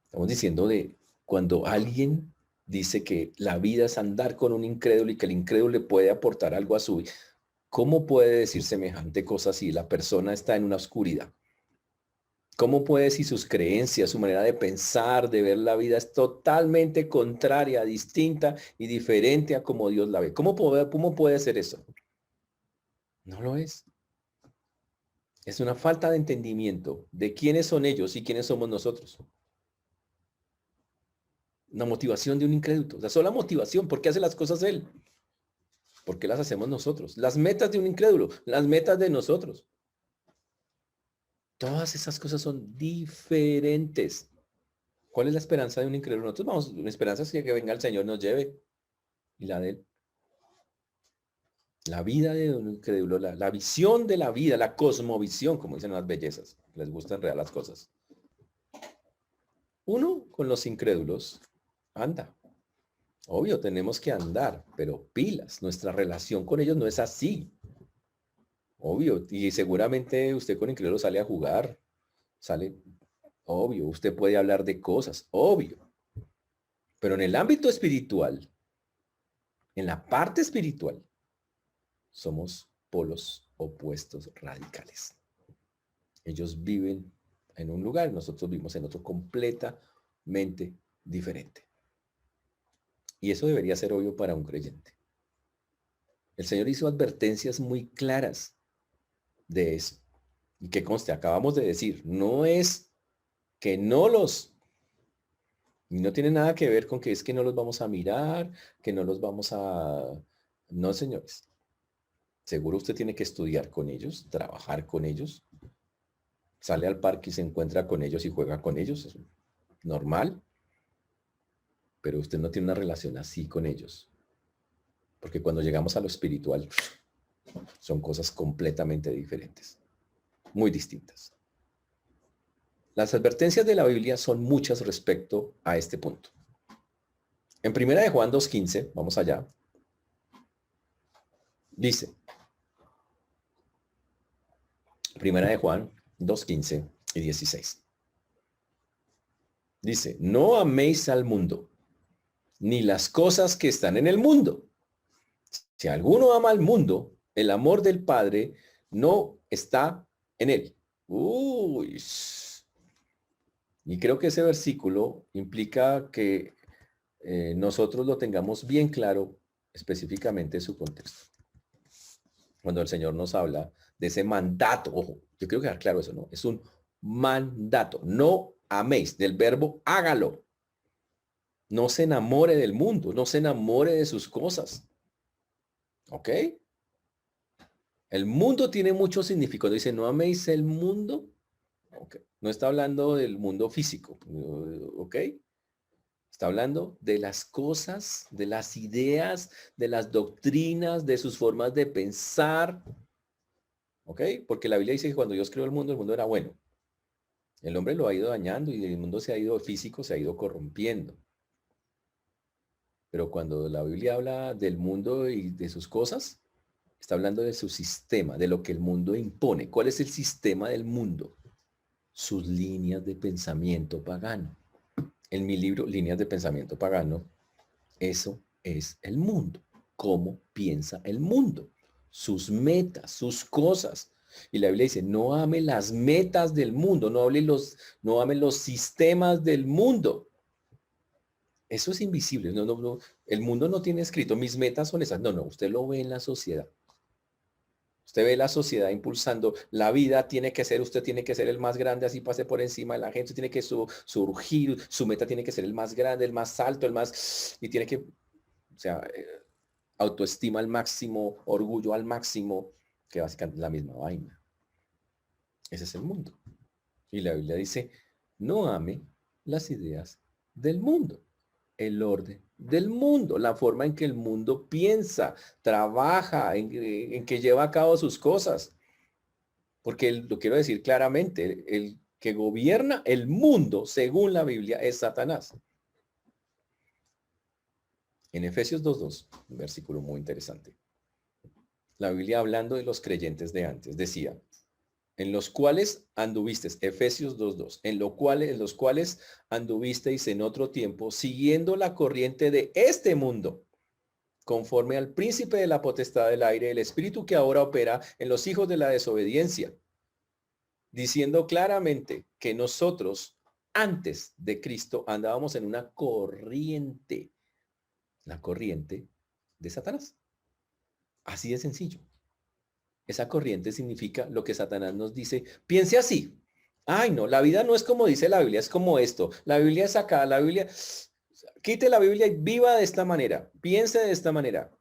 Estamos diciendo de cuando alguien dice que la vida es andar con un incrédulo y que el incrédulo le puede aportar algo a su vida. ¿Cómo puede decir semejante cosa si la persona está en una oscuridad? ¿Cómo puede decir sus creencias, su manera de pensar, de ver la vida es totalmente contraria, distinta y diferente a como Dios la ve? ¿Cómo puede ser eso? No lo es. Es una falta de entendimiento de quiénes son ellos y quiénes somos nosotros. Una motivación de un incrédulo. La sola motivación. ¿Por qué hace las cosas él? ¿Por qué las hacemos nosotros? Las metas de un incrédulo, las metas de nosotros. Todas esas cosas son diferentes. ¿Cuál es la esperanza de un incrédulo? Nosotros vamos, la esperanza es que venga el Señor nos lleve. Y la de él. La vida de un incrédulo, la visión de la vida, la cosmovisión, como dicen las bellezas. Les gustan real las cosas. Uno con los incrédulos anda. Obvio, tenemos que andar, pero pilas. Nuestra relación con ellos no es así. Obvio, y seguramente usted con incrédulos sale a jugar, sale, obvio, usted puede hablar de cosas, obvio. Pero en el ámbito espiritual, en la parte espiritual, somos polos opuestos radicales. Ellos viven en un lugar, nosotros vivimos en otro completamente diferente. Y eso debería ser obvio para un creyente. El Señor hizo advertencias muy claras de eso. Y que conste, acabamos de decir, no es que no los... Y no tiene nada que ver con que es que no los vamos a mirar, que no los vamos a... No, señores. Seguro usted tiene que estudiar con ellos, trabajar con ellos. Sale al parque y se encuentra con ellos y juega con ellos. Es normal. Pero usted no tiene una relación así con ellos. Porque cuando llegamos a lo espiritual, son cosas completamente diferentes. Muy distintas. Las advertencias de la Biblia son muchas respecto a este punto. En primera de Juan 2:15, vamos allá, dice, primera de Juan 2:15 y 16. Dice, no améis al mundo, ni las cosas que están en el mundo. Si alguno ama al mundo, el amor del Padre no está en él. Uy. Y creo que ese versículo implica que nosotros lo tengamos bien claro específicamente su contexto. Cuando el Señor nos habla de ese mandato, ojo, yo creo que quedar claro eso, ¿no? Es un mandato. No améis, del verbo hágalo. No se enamore del mundo, no se enamore de sus cosas. ¿Ok? El mundo tiene mucho significado. Dice, no améis el mundo. Okay. No está hablando del mundo físico. ¿Ok? Está hablando de las cosas, de las ideas, de las doctrinas, de sus formas de pensar. ¿Ok? Porque la Biblia dice que cuando Dios creó el mundo era bueno. El hombre lo ha ido dañando y el mundo se ha ido físico, se ha ido corrompiendo. Pero cuando la Biblia habla del mundo y de sus cosas, está hablando de su sistema, de lo que el mundo impone. ¿Cuál es el sistema del mundo? Sus líneas de pensamiento pagano. En mi libro, Líneas de Pensamiento Pagano, eso es el mundo. ¿Cómo piensa el mundo? Sus metas, sus cosas. Y la Biblia dice, no ame las metas del mundo, no ame los sistemas del mundo. Eso es invisible. No. El mundo no tiene escrito, mis metas son esas. No, usted lo ve en la sociedad. Usted ve la sociedad impulsando, la vida tiene que ser, usted tiene que ser el más grande, así pase por encima de la gente, tiene que surgir, su meta tiene que ser el más grande, el más alto, y tiene que, o sea, autoestima al máximo, orgullo al máximo, que básicamente es la misma vaina. Ese es el mundo. Y la Biblia dice, no ame las ideas del mundo, el orden del mundo, la forma en que el mundo piensa, trabaja, en que lleva a cabo sus cosas. Porque lo quiero decir claramente, el que gobierna el mundo, según la Biblia, es Satanás. En Efesios 2:2, un versículo muy interesante. La Biblia hablando de los creyentes de antes, decía, en los cuales anduvisteis, Efesios 2:2, en los cuales anduvisteis en otro tiempo, siguiendo la corriente de este mundo, conforme al príncipe de la potestad del aire, el espíritu que ahora opera en los hijos de la desobediencia, diciendo claramente que nosotros antes de Cristo andábamos en una corriente, la corriente de Satanás. Así de sencillo. Esa corriente significa lo que Satanás nos dice, piense así. Ay, no, la vida no es como dice la Biblia, es como esto. La Biblia es acá, la Biblia, quite la Biblia y viva de esta manera, piense de esta manera.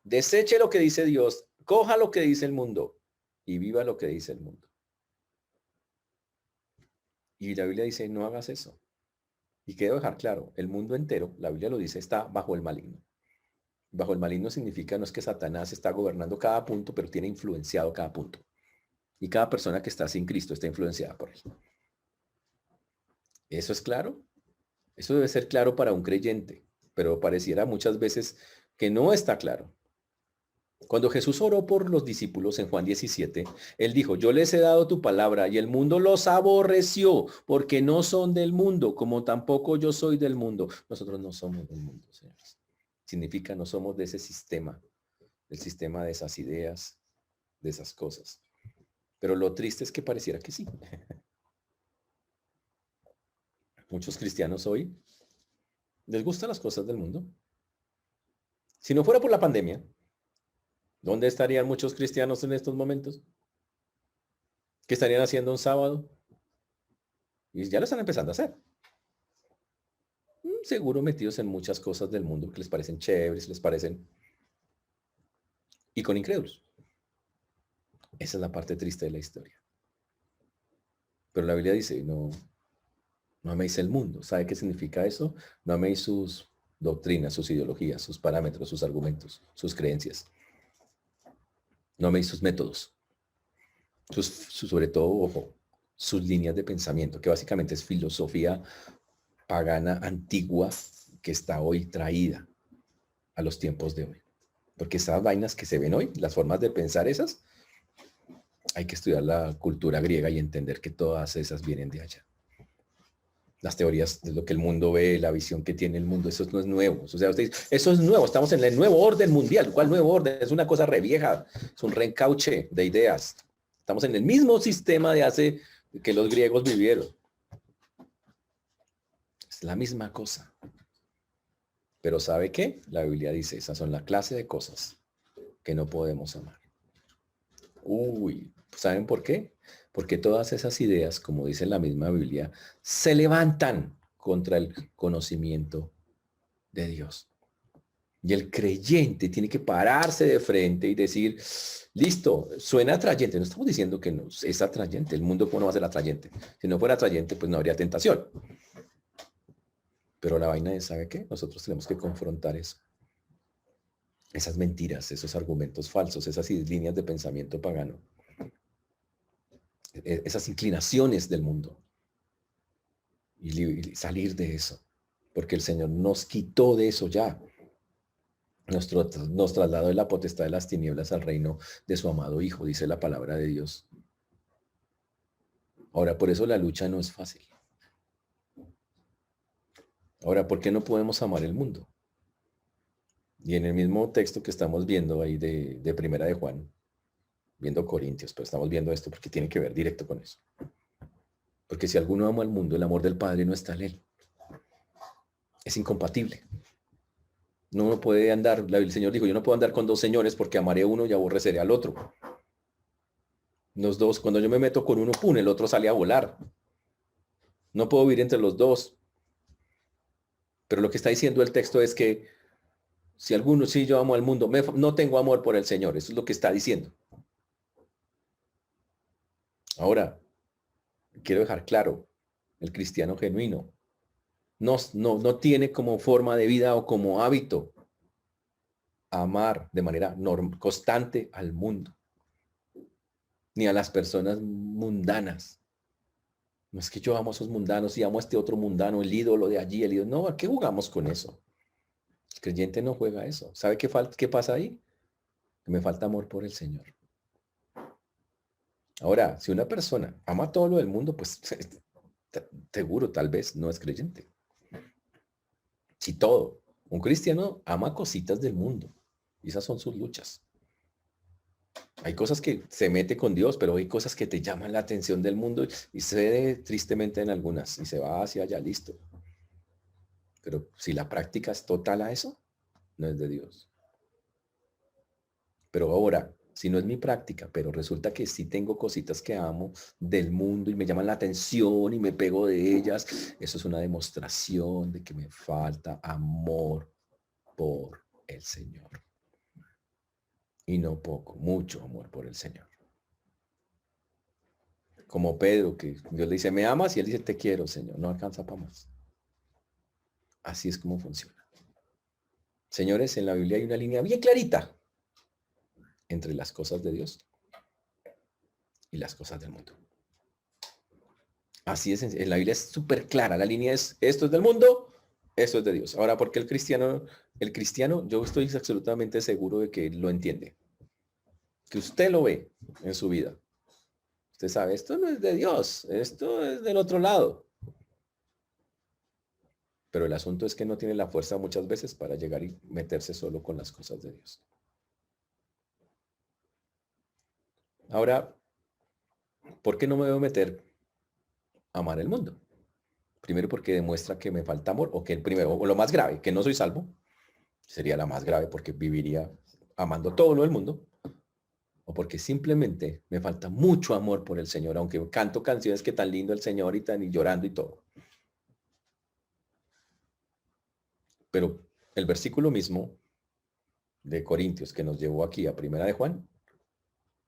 Deseche lo que dice Dios, coja lo que dice el mundo y viva lo que dice el mundo. Y la Biblia dice, no hagas eso. Y quiero dejar claro, el mundo entero, la Biblia lo dice, está bajo el maligno. Bajo el maligno significa no es que Satanás está gobernando cada punto, pero tiene influenciado cada punto. Y cada persona que está sin Cristo está influenciada por él. ¿Eso es claro? Eso debe ser claro para un creyente, pero pareciera muchas veces que no está claro. Cuando Jesús oró por los discípulos en Juan 17, él dijo, yo les he dado tu palabra y el mundo los aborreció porque no son del mundo, como tampoco yo soy del mundo. Nosotros no somos del mundo, señores. Significa no somos de ese sistema, del sistema de esas ideas, de esas cosas. Pero lo triste es que pareciera que sí. Muchos cristianos hoy les gustan las cosas del mundo. Si no fuera por la pandemia, ¿dónde estarían muchos cristianos en estos momentos? ¿Qué estarían haciendo un sábado? Y ya lo están empezando a hacer. Seguro metidos en muchas cosas del mundo que les parecen chéveres, les parecen... Y con incrédulos. Esa es la parte triste de la historia. Pero la Biblia dice, no améis el mundo. ¿Sabe qué significa eso? No améis sus doctrinas, sus ideologías, sus parámetros, sus argumentos, sus creencias. No améis sus métodos. Sobre todo, ojo, sus líneas de pensamiento, que básicamente es filosofía pagana antigua, que está hoy traída a los tiempos de hoy. Porque esas vainas que se ven hoy, las formas de pensar esas, hay que estudiar la cultura griega y entender que todas esas vienen de allá. Las teorías de lo que el mundo ve, la visión que tiene el mundo, eso no es nuevo. O sea, usted dice, eso es nuevo, estamos en el nuevo orden mundial. ¿Cuál nuevo orden? Es una cosa revieja, es un reencauche de ideas. Estamos en el mismo sistema de hace que los griegos vivieron. Es la misma cosa. Pero ¿sabe qué? La Biblia dice, esas son la clase de cosas que no podemos amar. Uy, ¿saben por qué? Porque todas esas ideas, como dice la misma Biblia, se levantan contra el conocimiento de Dios. Y el creyente tiene que pararse de frente y decir, listo, suena atrayente. No estamos diciendo que no es atrayente. El mundo no va a ser atrayente. Si no fuera atrayente, pues no habría tentación. Pero la vaina es, ¿sabe qué? Nosotros tenemos que confrontar eso. Esas mentiras, esos argumentos falsos, esas líneas de pensamiento pagano. Esas inclinaciones del mundo. Y salir de eso. Porque el Señor nos quitó de eso ya. Nos trasladó de la potestad de las tinieblas al reino de su amado Hijo, dice la palabra de Dios. Ahora, por eso la lucha no es fácil. Ahora, ¿por qué no podemos amar el mundo? Y en el mismo texto que estamos viendo ahí de Primera de Juan, viendo Corintios, pero estamos viendo esto porque tiene que ver directo con eso. Porque si alguno ama al mundo, el amor del Padre no está en él. Es incompatible. No puede andar, el Señor dijo, yo no puedo andar con dos señores porque amaré a uno y aborreceré al otro. Los dos, cuando yo me meto con uno, ¡pum!, el otro sale a volar. No puedo vivir entre los dos. Pero lo que está diciendo el texto es que si alguno, si yo amo al mundo, no tengo amor por el Señor. Eso es lo que está diciendo. Ahora, quiero dejar claro, el cristiano genuino no tiene como forma de vida o como hábito amar de manera constante al mundo, ni a las personas mundanas. No es que yo amo a esos mundanos y amo a este otro mundano, el ídolo de allí, el ídolo. No, ¿a qué jugamos con eso? El creyente no juega eso. ¿Sabe qué pasa ahí? Que me falta amor por el Señor. Ahora, si una persona ama todo lo del mundo, pues seguro, tal vez no es creyente. Si todo, un cristiano ama cositas del mundo. Y esas son sus luchas. Hay cosas que se mete con Dios, pero hay cosas que te llaman la atención del mundo y cede tristemente en algunas y se va hacia allá, listo. Pero si la práctica es total a eso, no es de Dios. Pero ahora, si no es mi práctica, pero resulta que sí tengo cositas que amo del mundo y me llaman la atención y me pego de ellas, eso es una demostración de que me falta amor por el Señor. Y no poco, mucho amor por el Señor. Como Pedro, que Dios le dice, ¿me amas? Y él dice, te quiero, Señor. No alcanza para más. Así es como funciona. Señores, en la Biblia hay una línea bien clarita entre las cosas de Dios y las cosas del mundo. Así es, en la Biblia es súper clara. La línea es, esto es del mundo, esto es de Dios. Ahora, ¿por qué el cristiano, yo estoy absolutamente seguro de que lo entiende. Que usted lo ve en su vida. Usted sabe, esto no es de Dios, esto es del otro lado. Pero el asunto es que no tiene la fuerza muchas veces para llegar y meterse solo con las cosas de Dios. Ahora, ¿por qué no me debo meter a amar el mundo? Primero porque demuestra que me falta amor, o que el primero, o lo más grave, que no soy salvo, sería la más grave porque viviría amando todo lo del mundo, o porque simplemente me falta mucho amor por el Señor, aunque canto canciones que tan lindo el Señor y llorando y todo. Pero el versículo mismo de Corintios que nos llevó aquí a Primera de Juan,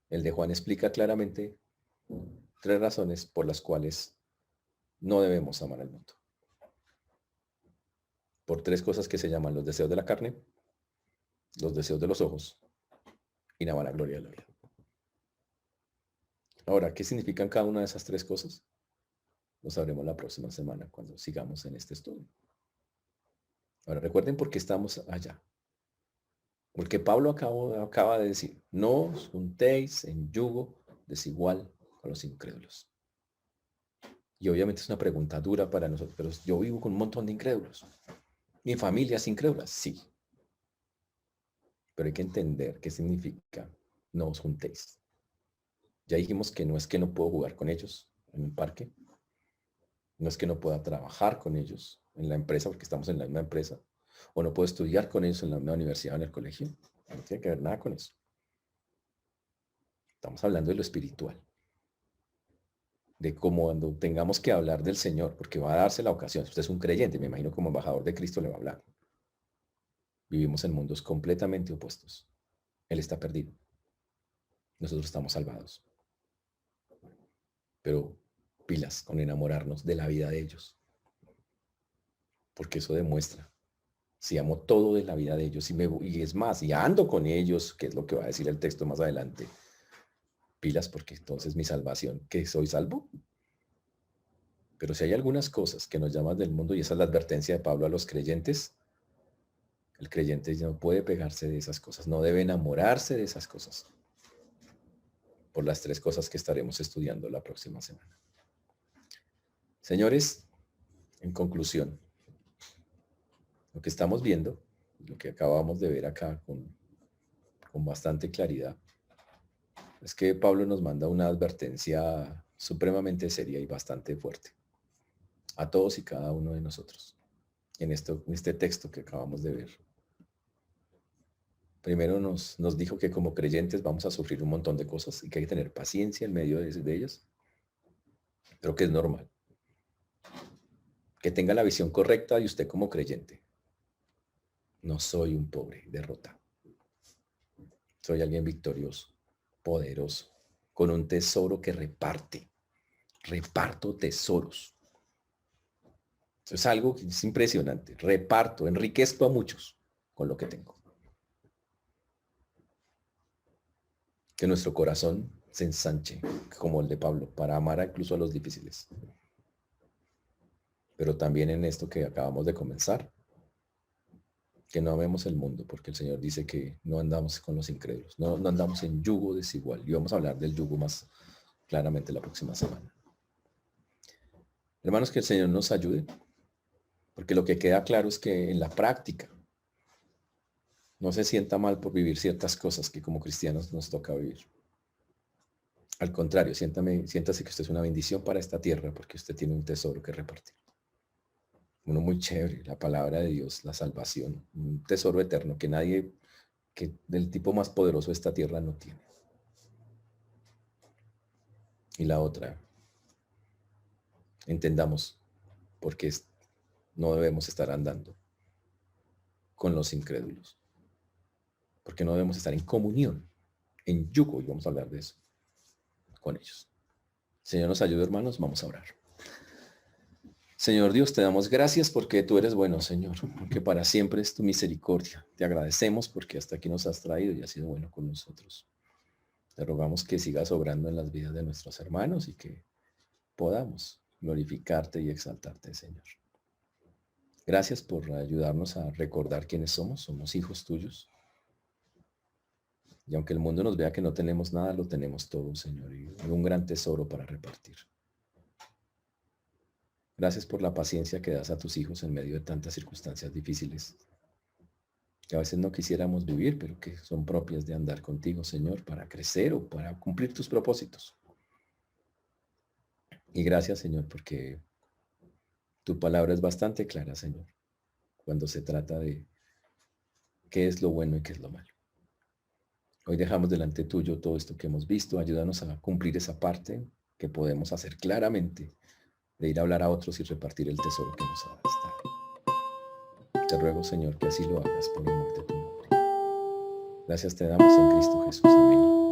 el de Juan explica claramente 3 razones por las cuales no debemos amar al mundo. Por 3 cosas que se llaman los deseos de la carne, los deseos de los ojos y la vanagloria de la vida. Ahora, ¿qué significan cada una de esas 3 cosas? Lo sabremos la próxima semana cuando sigamos en este estudio. Ahora recuerden por qué estamos allá. Porque Pablo acaba de decir, no os juntéis en yugo desigual con los incrédulos. Y obviamente es una pregunta dura para nosotros, pero yo vivo con un montón de incrédulos. ¿Mi familia es incrédula? Sí. Pero hay que entender qué significa no os juntéis. Ya dijimos que no es que no puedo jugar con ellos en un parque, no es que no pueda trabajar con ellos en la empresa porque estamos en la misma empresa, o no puedo estudiar con ellos en la misma universidad o en el colegio. No tiene que ver nada con eso. Estamos hablando de lo espiritual, de cómo cuando tengamos que hablar del Señor, porque va a darse la ocasión. Si usted es un creyente, me imagino como embajador de Cristo le va a hablar. Vivimos en mundos completamente opuestos. Él está perdido. Nosotros estamos salvados. Pero pilas con enamorarnos de la vida de ellos. Porque eso demuestra si amo todo de la vida de ellos y es más, y ando con ellos, que es lo que va a decir el texto más adelante, pilas porque entonces mi salvación, ¿que soy salvo? Pero si hay algunas cosas que nos llaman del mundo, y esa es la advertencia de Pablo a los creyentes, el creyente ya no puede pegarse de esas cosas, no debe enamorarse de esas cosas, por las 3 cosas que estaremos estudiando la próxima semana. Señores, en conclusión, lo que estamos viendo, lo que acabamos de ver acá con bastante claridad, es que Pablo nos manda una advertencia supremamente seria y bastante fuerte a todos y cada uno de nosotros en este texto que acabamos de ver. Primero nos dijo que como creyentes vamos a sufrir un montón de cosas y que hay que tener paciencia en medio de ellas, pero que es normal. Que tenga la visión correcta de usted como creyente. No soy un pobre derrotado. Soy alguien victorioso, poderoso, con un tesoro que reparte. Reparto tesoros. Eso es algo que es impresionante. Reparto, enriquezco a muchos con lo que tengo. Que nuestro corazón se ensanche como el de Pablo para amar incluso a los difíciles. Pero también en esto que acabamos de comenzar, que no amemos el mundo, porque el Señor dice que no andamos con los incrédulos, no andamos en yugo desigual. Y vamos a hablar del yugo más claramente la próxima semana. Hermanos, que el Señor nos ayude, porque lo que queda claro es que en la práctica no se sienta mal por vivir ciertas cosas que como cristianos nos toca vivir. Al contrario, siéntase que usted es una bendición para esta tierra porque usted tiene un tesoro que repartir. Uno muy chévere, la palabra de Dios, la salvación, un tesoro eterno que nadie, que del tipo más poderoso de esta tierra no tiene. Y la otra, entendamos por qué no debemos estar andando con los incrédulos. Porque no debemos estar en comunión, en yugo, y vamos a hablar de eso, con ellos. Señor nos ayude, hermanos, vamos a orar. Señor Dios, te damos gracias porque tú eres bueno, Señor, porque para siempre es tu misericordia. Te agradecemos porque hasta aquí nos has traído y has sido bueno con nosotros. Te rogamos que sigas obrando en las vidas de nuestros hermanos y que podamos glorificarte y exaltarte, Señor. Gracias por ayudarnos a recordar quiénes somos hijos tuyos. Y aunque el mundo nos vea que no tenemos nada, lo tenemos todo, Señor, y un gran tesoro para repartir. Gracias por la paciencia que das a tus hijos en medio de tantas circunstancias difíciles, que a veces no quisiéramos vivir, pero que son propias de andar contigo, Señor, para crecer o para cumplir tus propósitos. Y gracias, Señor, porque tu palabra es bastante clara, Señor, cuando se trata de qué es lo bueno y qué es lo malo. Hoy dejamos delante tuyo todo esto que hemos visto. Ayúdanos a cumplir esa parte que podemos hacer claramente, de ir a hablar a otros y repartir el tesoro que nos has dado. Te ruego, Señor, que así lo hagas por el amor de tu nombre. Gracias te damos en Cristo Jesús. Amén.